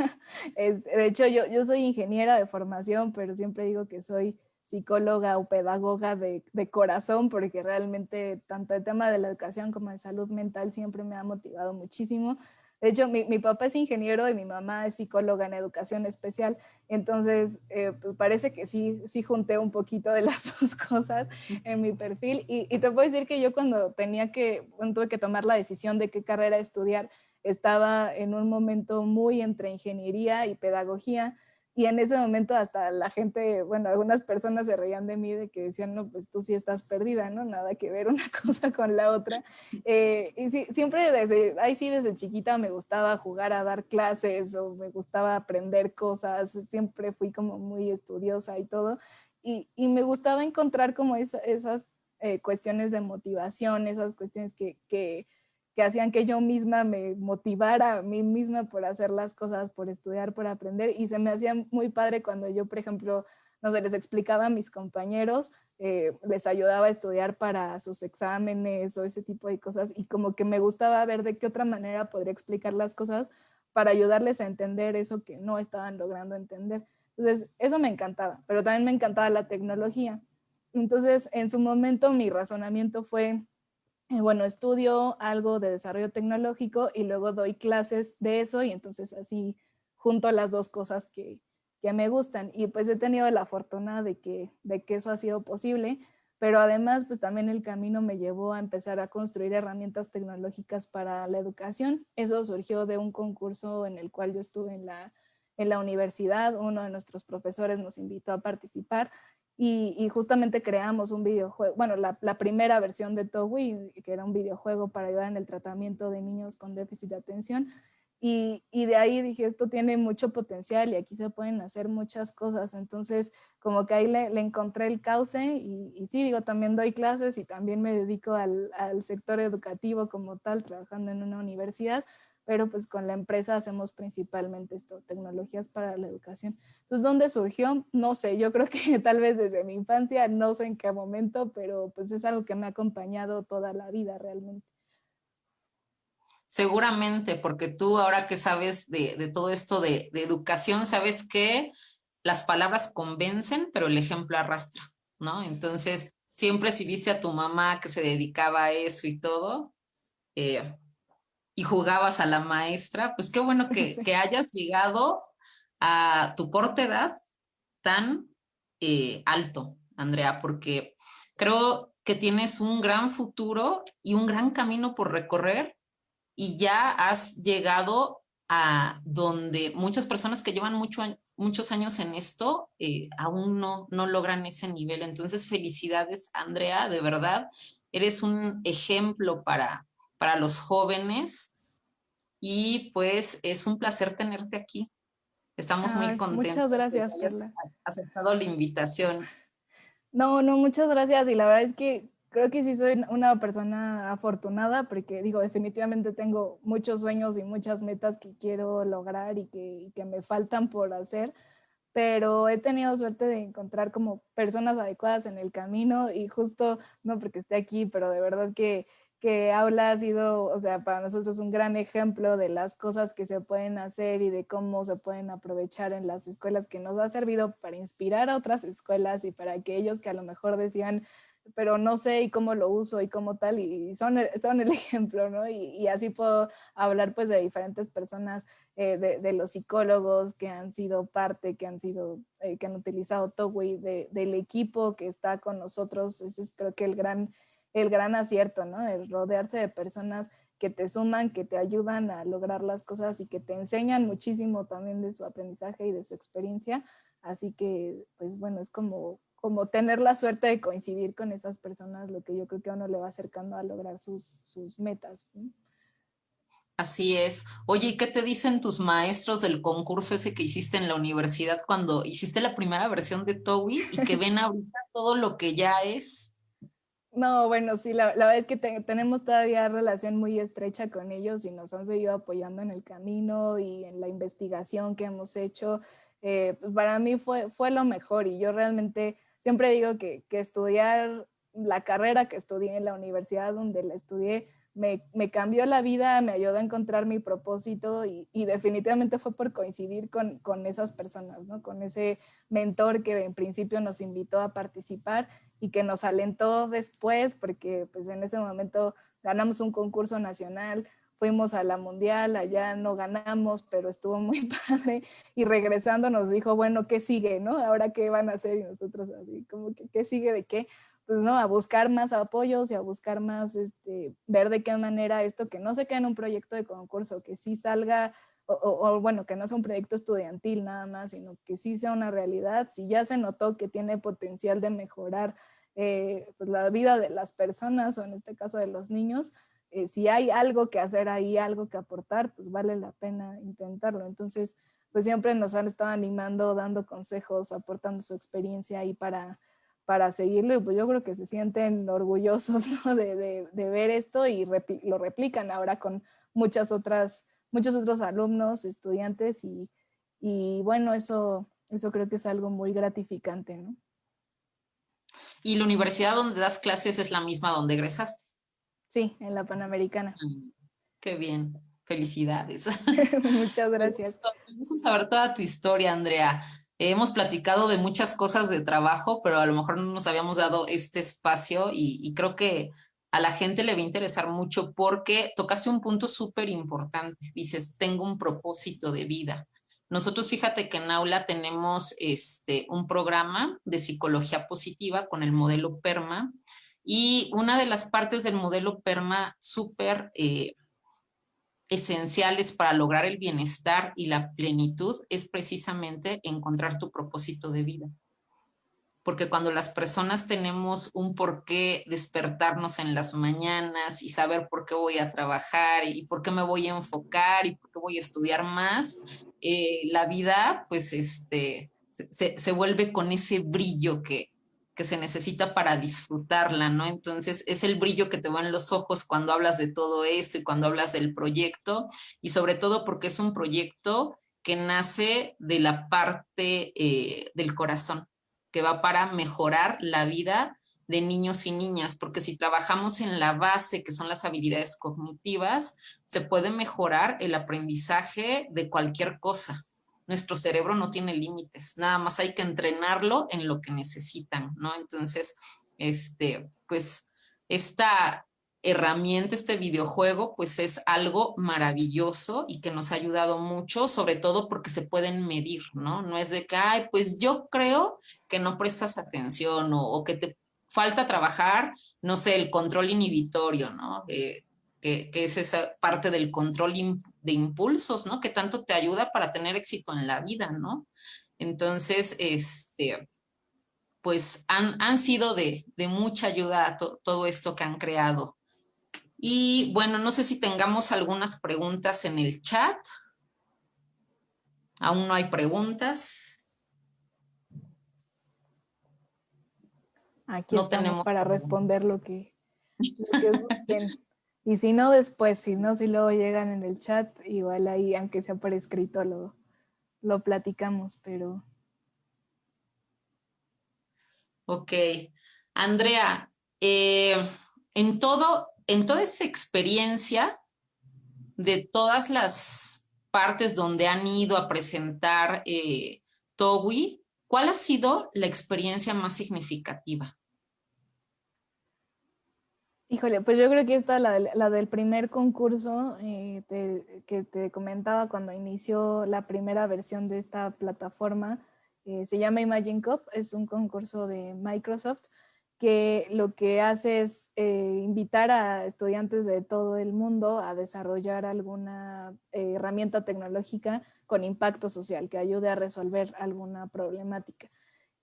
[SPEAKER 3] De hecho, yo soy ingeniera de formación, pero siempre digo que soy psicóloga o pedagoga de corazón, porque realmente tanto el tema de la educación como de salud mental siempre me ha motivado muchísimo. De hecho, mi papá es ingeniero y mi mamá es psicóloga en educación especial, entonces pues parece que sí junté un poquito de las dos cosas en mi perfil. Y te puedo decir que yo cuando tuve que tomar la decisión de qué carrera estudiar, estaba en un momento muy entre ingeniería y pedagogía. Y en ese momento hasta la gente, bueno, algunas personas se reían de mí de que decían, no, pues tú sí estás perdida, ¿no? Nada que ver una cosa con la otra. Y sí, siempre desde chiquita me gustaba jugar a dar clases o me gustaba aprender cosas, siempre fui como muy estudiosa y todo. Y me gustaba encontrar como esas cuestiones de motivación, esas cuestiones que hacían que yo misma me motivara a mí misma por hacer las cosas, por estudiar, por aprender. Y se me hacía muy padre cuando yo, por ejemplo, no sé, les explicaba a mis compañeros, les ayudaba a estudiar para sus exámenes o ese tipo de cosas. Y como que me gustaba ver de qué otra manera podría explicar las cosas para ayudarles a entender eso que no estaban logrando entender. Entonces, eso me encantaba, pero también me encantaba la tecnología. Entonces, en su momento, mi razonamiento fue, bueno, estudio algo de desarrollo tecnológico y luego doy clases de eso y entonces así junto las dos cosas que me gustan. Y pues he tenido la fortuna de que eso ha sido posible, pero además pues también el camino me llevó a empezar a construir herramientas tecnológicas para la educación. Eso surgió de un concurso en el cual yo estuve en la universidad. Uno de nuestros profesores nos invitó a participar y justamente creamos un videojuego, bueno, la primera versión de Towi, que era un videojuego para ayudar en el tratamiento de niños con déficit de atención. Y de ahí dije, esto tiene mucho potencial y aquí se pueden hacer muchas cosas. Entonces, como que ahí le encontré el cauce y sí, digo, también doy clases y también me dedico al sector educativo como tal, trabajando en una universidad, pero pues con la empresa hacemos principalmente esto, tecnologías para la educación. Entonces, ¿dónde surgió? No sé, yo creo que tal vez desde mi infancia, no sé en qué momento, pero pues es algo que me ha acompañado toda la vida realmente.
[SPEAKER 2] Seguramente, porque tú ahora que sabes de todo esto de educación, sabes que las palabras convencen, pero el ejemplo arrastra, ¿no? Entonces, siempre si viste a tu mamá que se dedicaba a eso y todo, eh, y jugabas a la maestra, pues qué bueno
[SPEAKER 3] Sí.
[SPEAKER 2] que hayas llegado a tu corta edad tan alto, Andrea, porque Creo que tienes un gran futuro y un gran camino por recorrer y ya has llegado a donde muchas personas que llevan muchos años en esto aún no logran ese nivel. Entonces, felicidades, Andrea, de verdad. Eres un ejemplo para los jóvenes y pues es un placer tenerte aquí. Estamos muy
[SPEAKER 3] Ay, muchas
[SPEAKER 2] contentos de que
[SPEAKER 3] gracias,
[SPEAKER 2] hayas
[SPEAKER 3] Perla.
[SPEAKER 2] aceptado la invitación.
[SPEAKER 3] No, no, muchas gracias. Y la verdad es que creo que sí soy una persona afortunada porque digo, definitivamente tengo muchos sueños y muchas metas que quiero lograr y que me faltan por hacer, pero he tenido suerte de encontrar como personas adecuadas en el camino y justo, no porque esté aquí, pero de verdad que Aula ha sido, o sea, para nosotros un gran ejemplo de las cosas que se pueden hacer y de cómo se pueden aprovechar en las escuelas, que nos ha servido para inspirar a otras escuelas y para que ellos que a lo mejor decían, pero no sé y cómo lo uso y cómo tal, y son el ejemplo, ¿no? Y así puedo hablar pues de diferentes personas, de los psicólogos que han sido parte, que han sido, que han utilizado Togui, del equipo que está con nosotros. Ese es creo que el gran acierto, ¿no? El rodearse de personas que te suman, que te ayudan a lograr las cosas y que te enseñan muchísimo también de su aprendizaje y de su experiencia. Así que, pues bueno, es como tener la suerte de coincidir con esas personas, lo que yo creo que a uno le va acercando a lograr sus metas, ¿no?
[SPEAKER 2] Así es. Oye, ¿y qué te dicen tus maestros del concurso ese que hiciste en la universidad cuando hiciste la primera versión de TOEIC y que ven ahorita todo lo que ya es?
[SPEAKER 3] No, bueno, sí, la verdad es que tenemos todavía relación muy estrecha con ellos y nos han seguido apoyando en el camino y en la investigación que hemos hecho. Pues para mí fue lo mejor y yo realmente siempre digo que estudiar la carrera que estudié en la universidad donde la estudié me cambió la vida, me ayudó a encontrar mi propósito y definitivamente fue por coincidir con esas personas, ¿no? Con ese mentor que en principio nos invitó a participar y que nos alentó después, porque pues en ese momento ganamos un concurso nacional, fuimos a la mundial, allá no ganamos, pero estuvo muy padre, y regresando nos dijo, bueno, ¿qué sigue, no? Ahora, ¿qué van a hacer? Y nosotros así, como que, ¿qué sigue de qué? Pues no, a buscar más apoyos y a buscar más, ver de qué manera esto, que no se quede en un proyecto de concurso, que sí salga o, bueno, que no sea un proyecto estudiantil nada más, sino que sí sea una realidad. Si ya se notó que tiene potencial de mejorar pues la vida de las personas o en este caso de los niños, si hay algo que hacer ahí, algo que aportar, pues vale la pena intentarlo. Entonces, pues siempre nos han estado animando, dando consejos, aportando su experiencia ahí para seguirlo y pues yo creo que se sienten orgullosos, ¿no? de ver esto y lo replican ahora con muchos otros alumnos, estudiantes y bueno, eso creo que es algo muy gratificante, ¿no?
[SPEAKER 2] Y la universidad donde das clases es la misma donde egresaste.
[SPEAKER 3] Sí, en la Panamericana.
[SPEAKER 2] Qué bien. Felicidades.
[SPEAKER 3] Muchas gracias.
[SPEAKER 2] Me gusta saber toda tu historia, Andrea. Hemos platicado de muchas cosas de trabajo, pero a lo mejor no nos habíamos dado este espacio y creo que a la gente le va a interesar mucho porque tocaste un punto súper importante. Dices, tengo un propósito de vida. Nosotros, fíjate que en Aula tenemos un programa de psicología positiva con el modelo PERMA y una de las partes del modelo PERMA súper esenciales para lograr el bienestar y la plenitud es precisamente encontrar tu propósito de vida. Porque cuando las personas tenemos un por qué despertarnos en las mañanas y saber por qué voy a trabajar y por qué me voy a enfocar y por qué voy a estudiar más, la vida pues se vuelve con ese brillo que se necesita para disfrutarla, ¿no? Entonces es el brillo que te va en los ojos cuando hablas de todo esto y cuando hablas del proyecto y sobre todo porque es un proyecto que nace de la parte del corazón, que va para mejorar la vida de niños y niñas, porque si trabajamos en la base, que son las habilidades cognitivas, se puede mejorar el aprendizaje de cualquier cosa. Nuestro cerebro no tiene límites, nada más hay que entrenarlo en lo que necesitan, ¿no? Entonces, pues, esta herramienta, este videojuego, pues es algo maravilloso y que nos ha ayudado mucho, sobre todo porque se pueden medir, ¿no? No es de que, ay, pues yo creo que no prestas atención o que te falta trabajar, no sé, el control inhibitorio, ¿no? Que es esa parte del control de impulsos, ¿no? Que tanto te ayuda para tener éxito en la vida, ¿no? Entonces, pues han sido de mucha ayuda a todo esto que han creado. Y bueno, no sé si tengamos algunas preguntas en el chat. Aún no hay preguntas.
[SPEAKER 3] Aquí
[SPEAKER 2] No
[SPEAKER 3] estamos
[SPEAKER 2] tenemos
[SPEAKER 3] para responder
[SPEAKER 2] preguntas.
[SPEAKER 3] lo que gusten. Y si no, después, si no, si luego llegan en el chat, igual ahí, aunque sea por escrito, lo platicamos, pero...
[SPEAKER 2] Ok. Andrea, en toda esa experiencia de todas las partes donde han ido a presentar TOWI, ¿cuál ha sido la experiencia más significativa?
[SPEAKER 3] Híjole, pues yo creo que esta, la del primer concurso que te comentaba cuando inició la primera versión de esta plataforma, se llama Imagine Cup, es un concurso de Microsoft que lo que hace es invitar a estudiantes de todo el mundo a desarrollar alguna herramienta tecnológica con impacto social que ayude a resolver alguna problemática.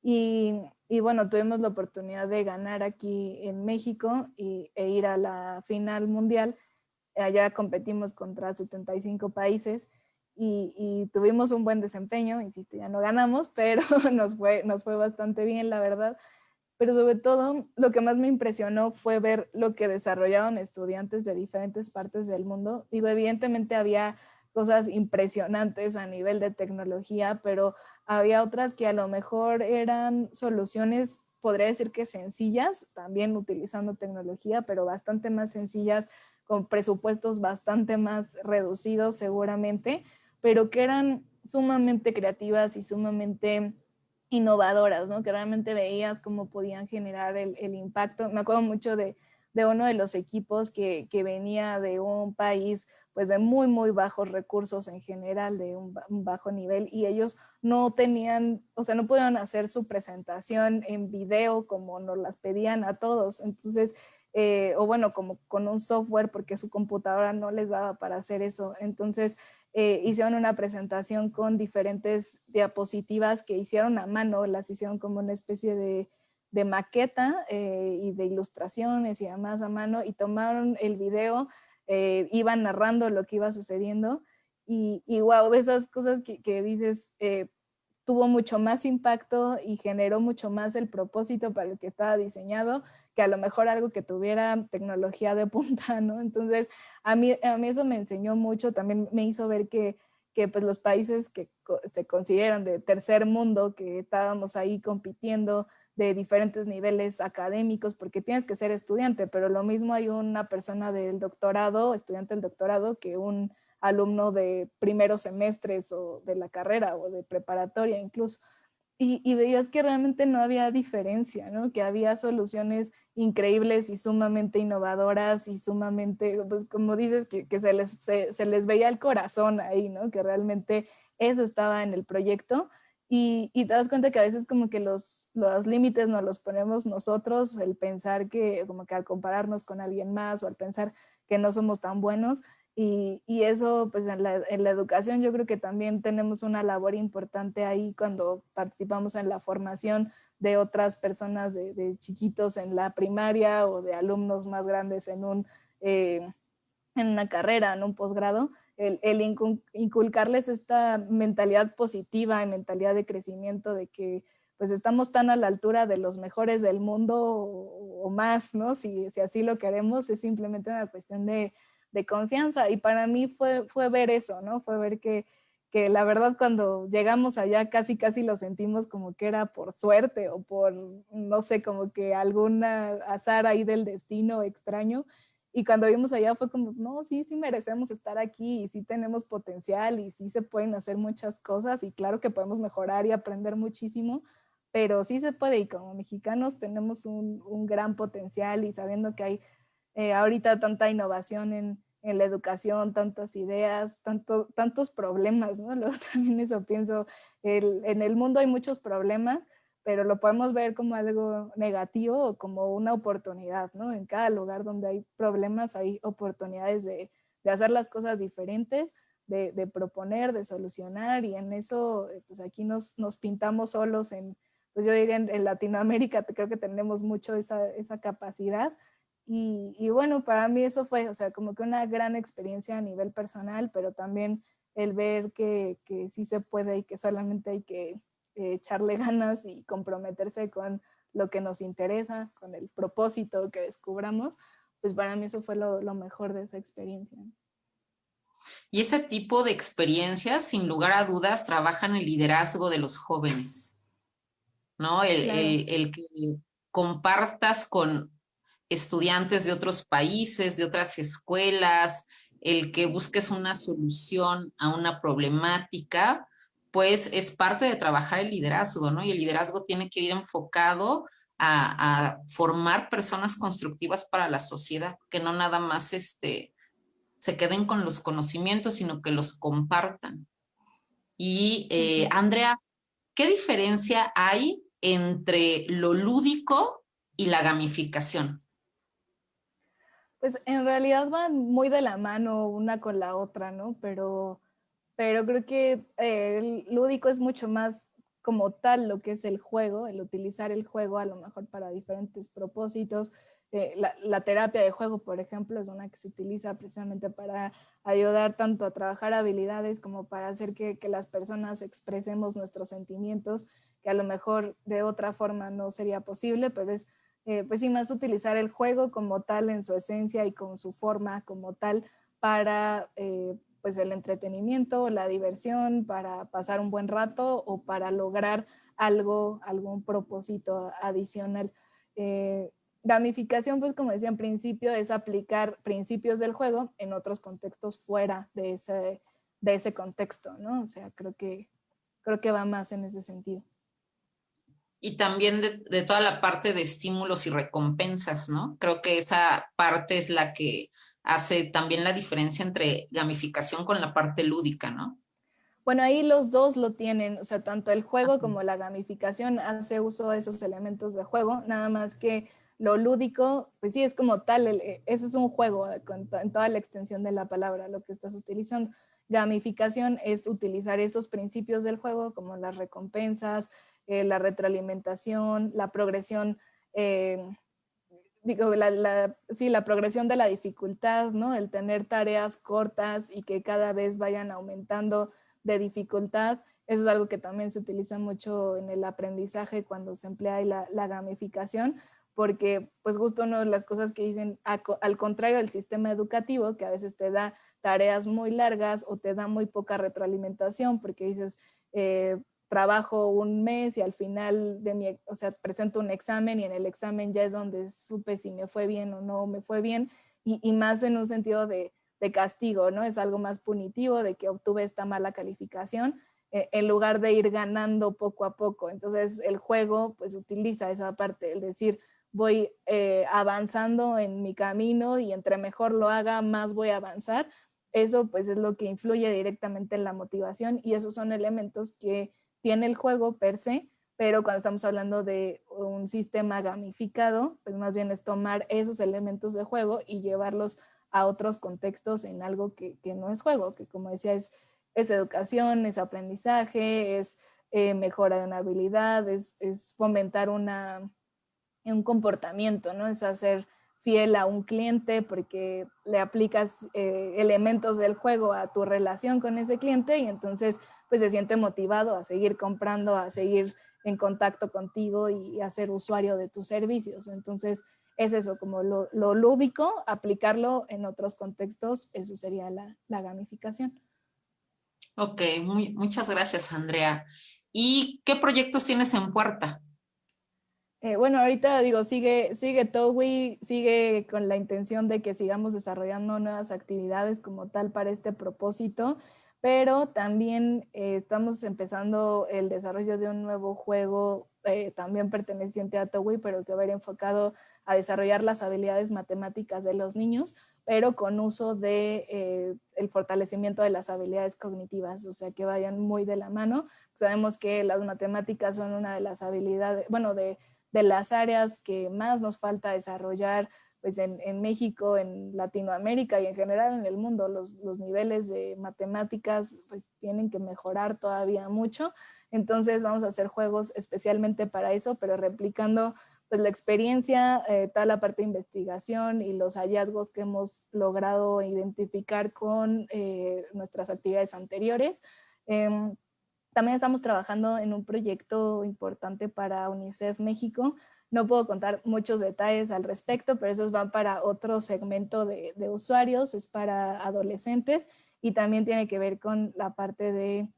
[SPEAKER 3] Y bueno, tuvimos la oportunidad de ganar aquí en México e ir a la final mundial. Allá competimos contra 75 países y tuvimos un buen desempeño, insisto, ya no ganamos, pero nos fue bastante bien, la verdad. Pero sobre todo, lo que más me impresionó fue ver lo que desarrollaron estudiantes de diferentes partes del mundo. Digo, evidentemente había cosas impresionantes a nivel de tecnología, pero había otras que a lo mejor eran soluciones, podría decir que sencillas, también utilizando tecnología, pero bastante más sencillas, con presupuestos bastante más reducidos seguramente, pero que eran sumamente creativas y sumamente innovadoras, ¿no? Que realmente veías cómo podían generar el impacto. Me acuerdo mucho de uno de los equipos que venía de un país pues de muy, muy bajos recursos en general, de un bajo nivel, y ellos no tenían, o sea, no pudieron hacer su presentación en video como nos las pedían a todos. Entonces, o bueno, como con un software, porque su computadora no les daba para hacer eso. Entonces, hicieron una presentación con diferentes diapositivas que hicieron a mano, las hicieron como una especie de maqueta y de ilustraciones y demás a mano, y tomaron el video, iban narrando lo que iba sucediendo, y wow, de esas cosas que dices, tuvo mucho más impacto y generó mucho más el propósito para el que estaba diseñado que a lo mejor algo que tuviera tecnología de punta, ¿no? Entonces, a mí eso me enseñó mucho, también me hizo ver que pues los países que se consideran de tercer mundo, que estábamos ahí compitiendo de diferentes niveles académicos, porque tienes que ser estudiante, pero lo mismo hay una persona del doctorado, estudiante del doctorado, que un alumno de primeros semestres o de la carrera o de preparatoria incluso. Y veías que realmente no había diferencia, ¿no? Que había soluciones increíbles y sumamente innovadoras y sumamente, pues como dices, que se les veía el corazón ahí, ¿no? Que realmente eso estaba en el proyecto. Y te das cuenta que a veces como que los límites nos los ponemos nosotros, el pensar que como que al compararnos con alguien más o al pensar que no somos tan buenos, y eso, pues en la educación yo creo que también tenemos una labor importante ahí cuando participamos en la formación de otras personas de chiquitos en la primaria o de alumnos más grandes en una carrera, en un posgrado, el inculcarles esta mentalidad positiva y mentalidad de crecimiento de que pues estamos tan a la altura de los mejores del mundo o más, ¿no? Si así lo queremos, es simplemente una cuestión de confianza. Y para mí fue ver eso, ¿no? Fue ver que la verdad cuando llegamos allá casi lo sentimos como que era por suerte o por, no sé, como que algún azar ahí del destino extraño. Y cuando vimos allá fue como, no, sí merecemos estar aquí y sí tenemos potencial y sí se pueden hacer muchas cosas y claro que podemos mejorar y aprender muchísimo, pero sí se puede y como mexicanos tenemos un gran potencial y sabiendo que hay ahorita tanta innovación en la educación, tantas ideas, tantos problemas, ¿no? Luego también eso pienso, en el mundo hay muchos problemas, pero lo podemos ver como algo negativo o como una oportunidad, ¿no? En cada lugar donde hay problemas hay oportunidades de hacer las cosas diferentes, de proponer, de solucionar, y en eso, pues aquí nos pintamos solos pues yo diría en Latinoamérica creo que tenemos mucho esa capacidad. Y bueno, para mí eso fue, o sea, como que una gran experiencia a nivel personal, pero también el ver que sí se puede y que solamente hay que echarle ganas y comprometerse con lo que nos interesa, con el propósito que descubramos, pues para mí eso fue lo mejor de esa experiencia.
[SPEAKER 2] Y ese tipo de experiencias, sin lugar a dudas, trabajan el liderazgo de los jóvenes, ¿no?
[SPEAKER 3] Claro.
[SPEAKER 2] El que compartas con estudiantes de otros países, de otras escuelas, el que busques una solución a una problemática, pues es parte de trabajar el liderazgo, ¿no? Y el liderazgo tiene que ir enfocado a formar personas constructivas para la sociedad, que no nada más se queden con los conocimientos, sino que los compartan. Y Andrea, ¿qué diferencia hay entre lo lúdico y la gamificación?
[SPEAKER 3] Pues en realidad van muy de la mano una con la otra, ¿no? Pero creo que el lúdico es mucho más como tal lo que es el juego, el utilizar el juego a lo mejor para diferentes propósitos. La terapia de juego, por ejemplo, es una que se utiliza precisamente para ayudar tanto a trabajar habilidades como para hacer que las personas expresemos nuestros sentimientos, que a lo mejor de otra forma no sería posible, pero es pues sí, más utilizar el juego como tal en su esencia y con su forma como tal para pues el entretenimiento, la diversión, para pasar un buen rato o para lograr algún propósito adicional. Gamificación, pues como decía en principio, es aplicar principios del juego en otros contextos fuera de ese contexto, ¿no? O sea, creo que va más en ese sentido.
[SPEAKER 2] Y también de toda la parte de estímulos y recompensas, ¿no? Creo que esa parte es la que hace también la diferencia entre gamificación con la parte lúdica, ¿no?
[SPEAKER 3] Bueno, ahí los dos lo tienen, o sea, tanto el juego como la gamificación hace uso de esos elementos de juego, nada más que lo lúdico, pues sí, es como tal, ese es un juego en toda la extensión de la palabra, lo que estás utilizando. Gamificación es utilizar esos principios del juego, como las recompensas, la retroalimentación, la progresión, digo, sí, la progresión de la dificultad, ¿no? El tener tareas cortas y que cada vez vayan aumentando de dificultad. Eso es algo que también se utiliza mucho en el aprendizaje cuando se emplea la gamificación, porque pues justo una de las cosas que dicen, al contrario del sistema educativo, que a veces te da tareas muy largas o te da muy poca retroalimentación, porque dices, trabajo un mes y al final o sea, presento un examen y en el examen ya es donde supe si me fue bien o no me fue bien, y más en un sentido de castigo, ¿no? Es algo más punitivo de que obtuve esta mala calificación, en lugar de ir ganando poco a poco. Entonces el juego pues utiliza esa parte, el decir, voy avanzando en mi camino y entre mejor lo haga, más voy a avanzar. Eso pues es lo que influye directamente en la motivación, y esos son elementos que tiene el juego per se, pero cuando estamos hablando de un sistema gamificado, pues más bien es tomar esos elementos de juego y llevarlos a otros contextos en algo que no es juego, que como decía es educación, es aprendizaje, es mejora de una habilidad, es fomentar un comportamiento, ¿no? Es hacer fiel a un cliente porque le aplicas elementos del juego a tu relación con ese cliente y entonces pues se siente motivado a seguir comprando, a seguir en contacto contigo y a ser usuario de tus servicios. Entonces es eso, como lo lúdico, aplicarlo en otros contextos, eso sería la gamificación.
[SPEAKER 2] Ok, muchas gracias, Andrea. ¿Y qué proyectos tienes en puerta?
[SPEAKER 3] Bueno, ahorita digo, sigue TOWI, sigue con la intención de que sigamos desarrollando nuevas actividades como tal para este propósito, pero también estamos empezando el desarrollo de un nuevo juego también perteneciente a TOWI, pero que va a ir enfocado a desarrollar las habilidades matemáticas de los niños, pero con uso de el fortalecimiento de las habilidades cognitivas, o sea, que vayan muy de la mano. Sabemos que las matemáticas son una de las habilidades, bueno, de las áreas que más nos falta desarrollar pues en México, en Latinoamérica y en general en el mundo. Los niveles de matemáticas pues tienen que mejorar todavía mucho. Entonces vamos a hacer juegos especialmente para eso, pero replicando pues la experiencia, toda la parte de investigación y los hallazgos que hemos logrado identificar con nuestras actividades anteriores. También estamos trabajando en un proyecto importante para UNICEF México. No puedo contar muchos detalles al respecto, pero esos van para otro segmento de usuarios, es para adolescentes y también tiene que ver con la parte de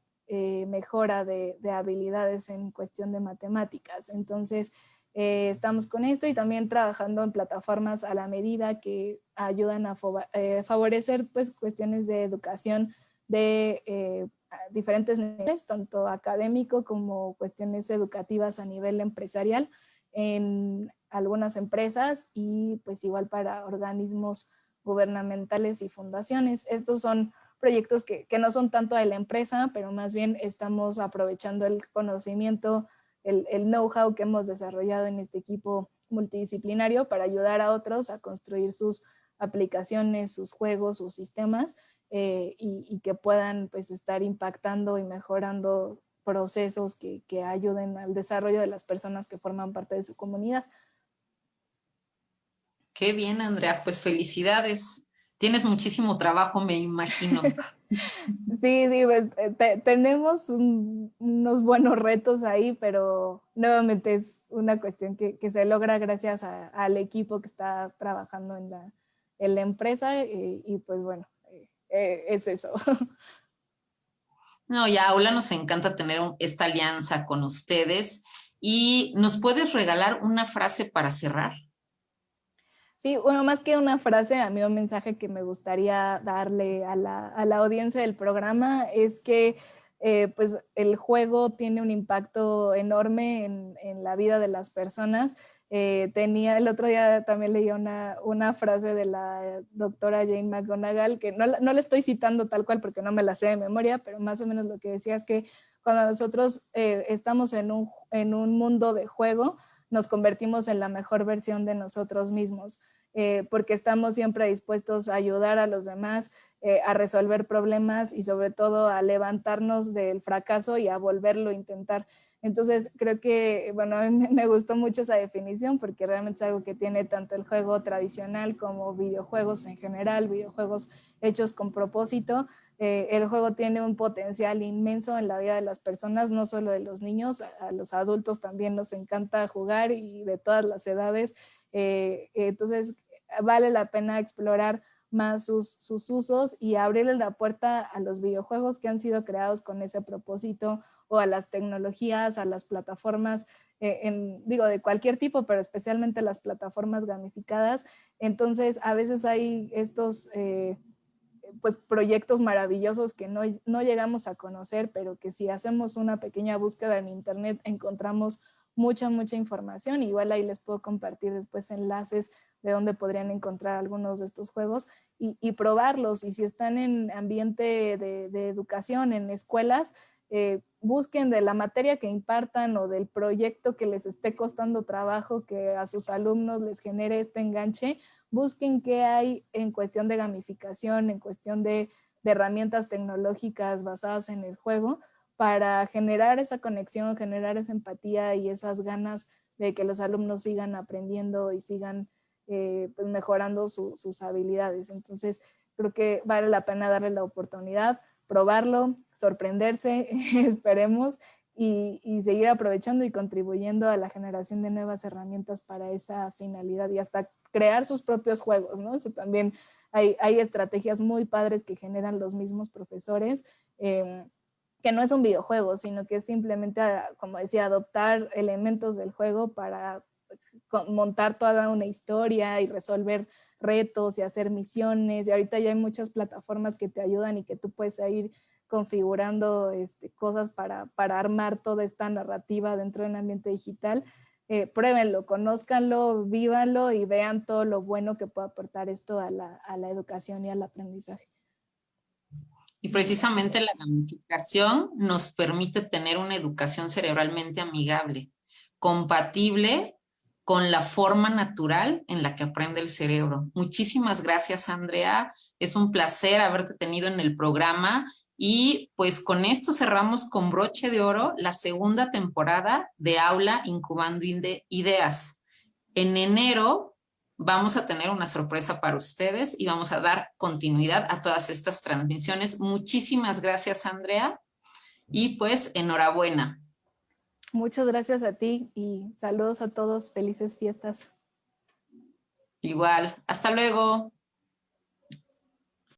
[SPEAKER 3] mejora de habilidades en cuestión de matemáticas. Entonces, estamos con esto y también trabajando en plataformas a la medida que ayudan a favorecer pues, cuestiones de educación de diferentes niveles, tanto académico como cuestiones educativas a nivel empresarial en algunas empresas y pues igual para organismos gubernamentales y fundaciones. Estos son proyectos que no son tanto de la empresa, pero más bien estamos aprovechando el conocimiento, el know-how que hemos desarrollado en este equipo multidisciplinario para ayudar a otros a construir sus aplicaciones, sus juegos, sus sistemas y que puedan pues estar impactando y mejorando procesos que ayuden al desarrollo de las personas que forman parte de su comunidad.
[SPEAKER 2] Qué bien, Andrea, pues felicidades. Tienes muchísimo trabajo, me imagino.
[SPEAKER 3] Sí, sí, pues, tenemos unos buenos retos ahí, pero nuevamente es una cuestión que se logra gracias al equipo que está trabajando en la empresa y pues bueno, es eso.
[SPEAKER 2] No, ya Aula nos encanta tener esta alianza con ustedes. ¿Y nos puedes regalar una frase para cerrar?
[SPEAKER 3] Sí, bueno, más que una frase, a mí un mensaje que me gustaría darle a la audiencia del programa es que pues el juego tiene un impacto enorme en la vida de las personas. El otro día también leí una frase de la doctora Jane McGonigal, que no la estoy citando tal cual porque no me la sé de memoria, pero más o menos lo que decía es que cuando nosotros estamos en un mundo de juego, nos convertimos en la mejor versión de nosotros mismos, porque estamos siempre dispuestos a ayudar a los demás, a resolver problemas y sobre todo a levantarnos del fracaso y a volverlo a intentar. Entonces creo que, bueno, a mí me gustó mucho esa definición porque realmente es algo que tiene tanto el juego tradicional como videojuegos en general, videojuegos hechos con propósito. El juego tiene un potencial inmenso en la vida de las personas, no solo de los niños, a los adultos también nos encanta jugar y de todas las edades. Entonces vale la pena explorar más sus usos y abrirle la puerta a los videojuegos que han sido creados con ese propósito o a las tecnologías, a las plataformas, digo, de cualquier tipo, pero especialmente las plataformas gamificadas. Entonces, a veces hay estos pues proyectos maravillosos que no llegamos a conocer, pero que si hacemos una pequeña búsqueda en internet encontramos mucha información. Igual ahí les puedo compartir después enlaces de donde podrían encontrar algunos de estos juegos y probarlos. Y si están en ambiente de educación, en escuelas, busquen de la materia que impartan o del proyecto que les esté costando trabajo, que a sus alumnos les genere este enganche. Busquen qué hay en cuestión de gamificación, en cuestión de herramientas tecnológicas basadas en el juego para generar esa conexión, generar esa empatía y esas ganas de que los alumnos sigan aprendiendo y sigan pues mejorando sus habilidades. Entonces, creo que vale la pena darle la oportunidad, probarlo, sorprenderse, esperemos, y seguir aprovechando y contribuyendo a la generación de nuevas herramientas para esa finalidad y hasta crear sus propios juegos, ¿no? Eso también hay estrategias muy padres que generan los mismos profesores, que no es un videojuego, sino que es simplemente, como decía, adoptar elementos del juego para montar toda una historia y resolver retos y hacer misiones. Y ahorita ya hay muchas plataformas que te ayudan y que tú puedes ir configurando cosas para armar toda esta narrativa dentro del ambiente digital. Pruébenlo, conózcanlo, vívanlo y vean todo lo bueno que puede aportar esto a la educación y al aprendizaje.
[SPEAKER 2] Y precisamente la gamificación nos permite tener una educación cerebralmente amigable, compatible con la forma natural en la que aprende el cerebro. Muchísimas gracias, Andrea. Es un placer haberte tenido en el programa y pues con esto cerramos con broche de oro la segunda temporada de Aula Incubando Ideas. En enero vamos a tener una sorpresa para ustedes y vamos a dar continuidad a todas estas transmisiones. Muchísimas gracias, Andrea, y pues enhorabuena.
[SPEAKER 3] Muchas gracias a ti y saludos a todos. Felices fiestas.
[SPEAKER 2] Igual, hasta luego.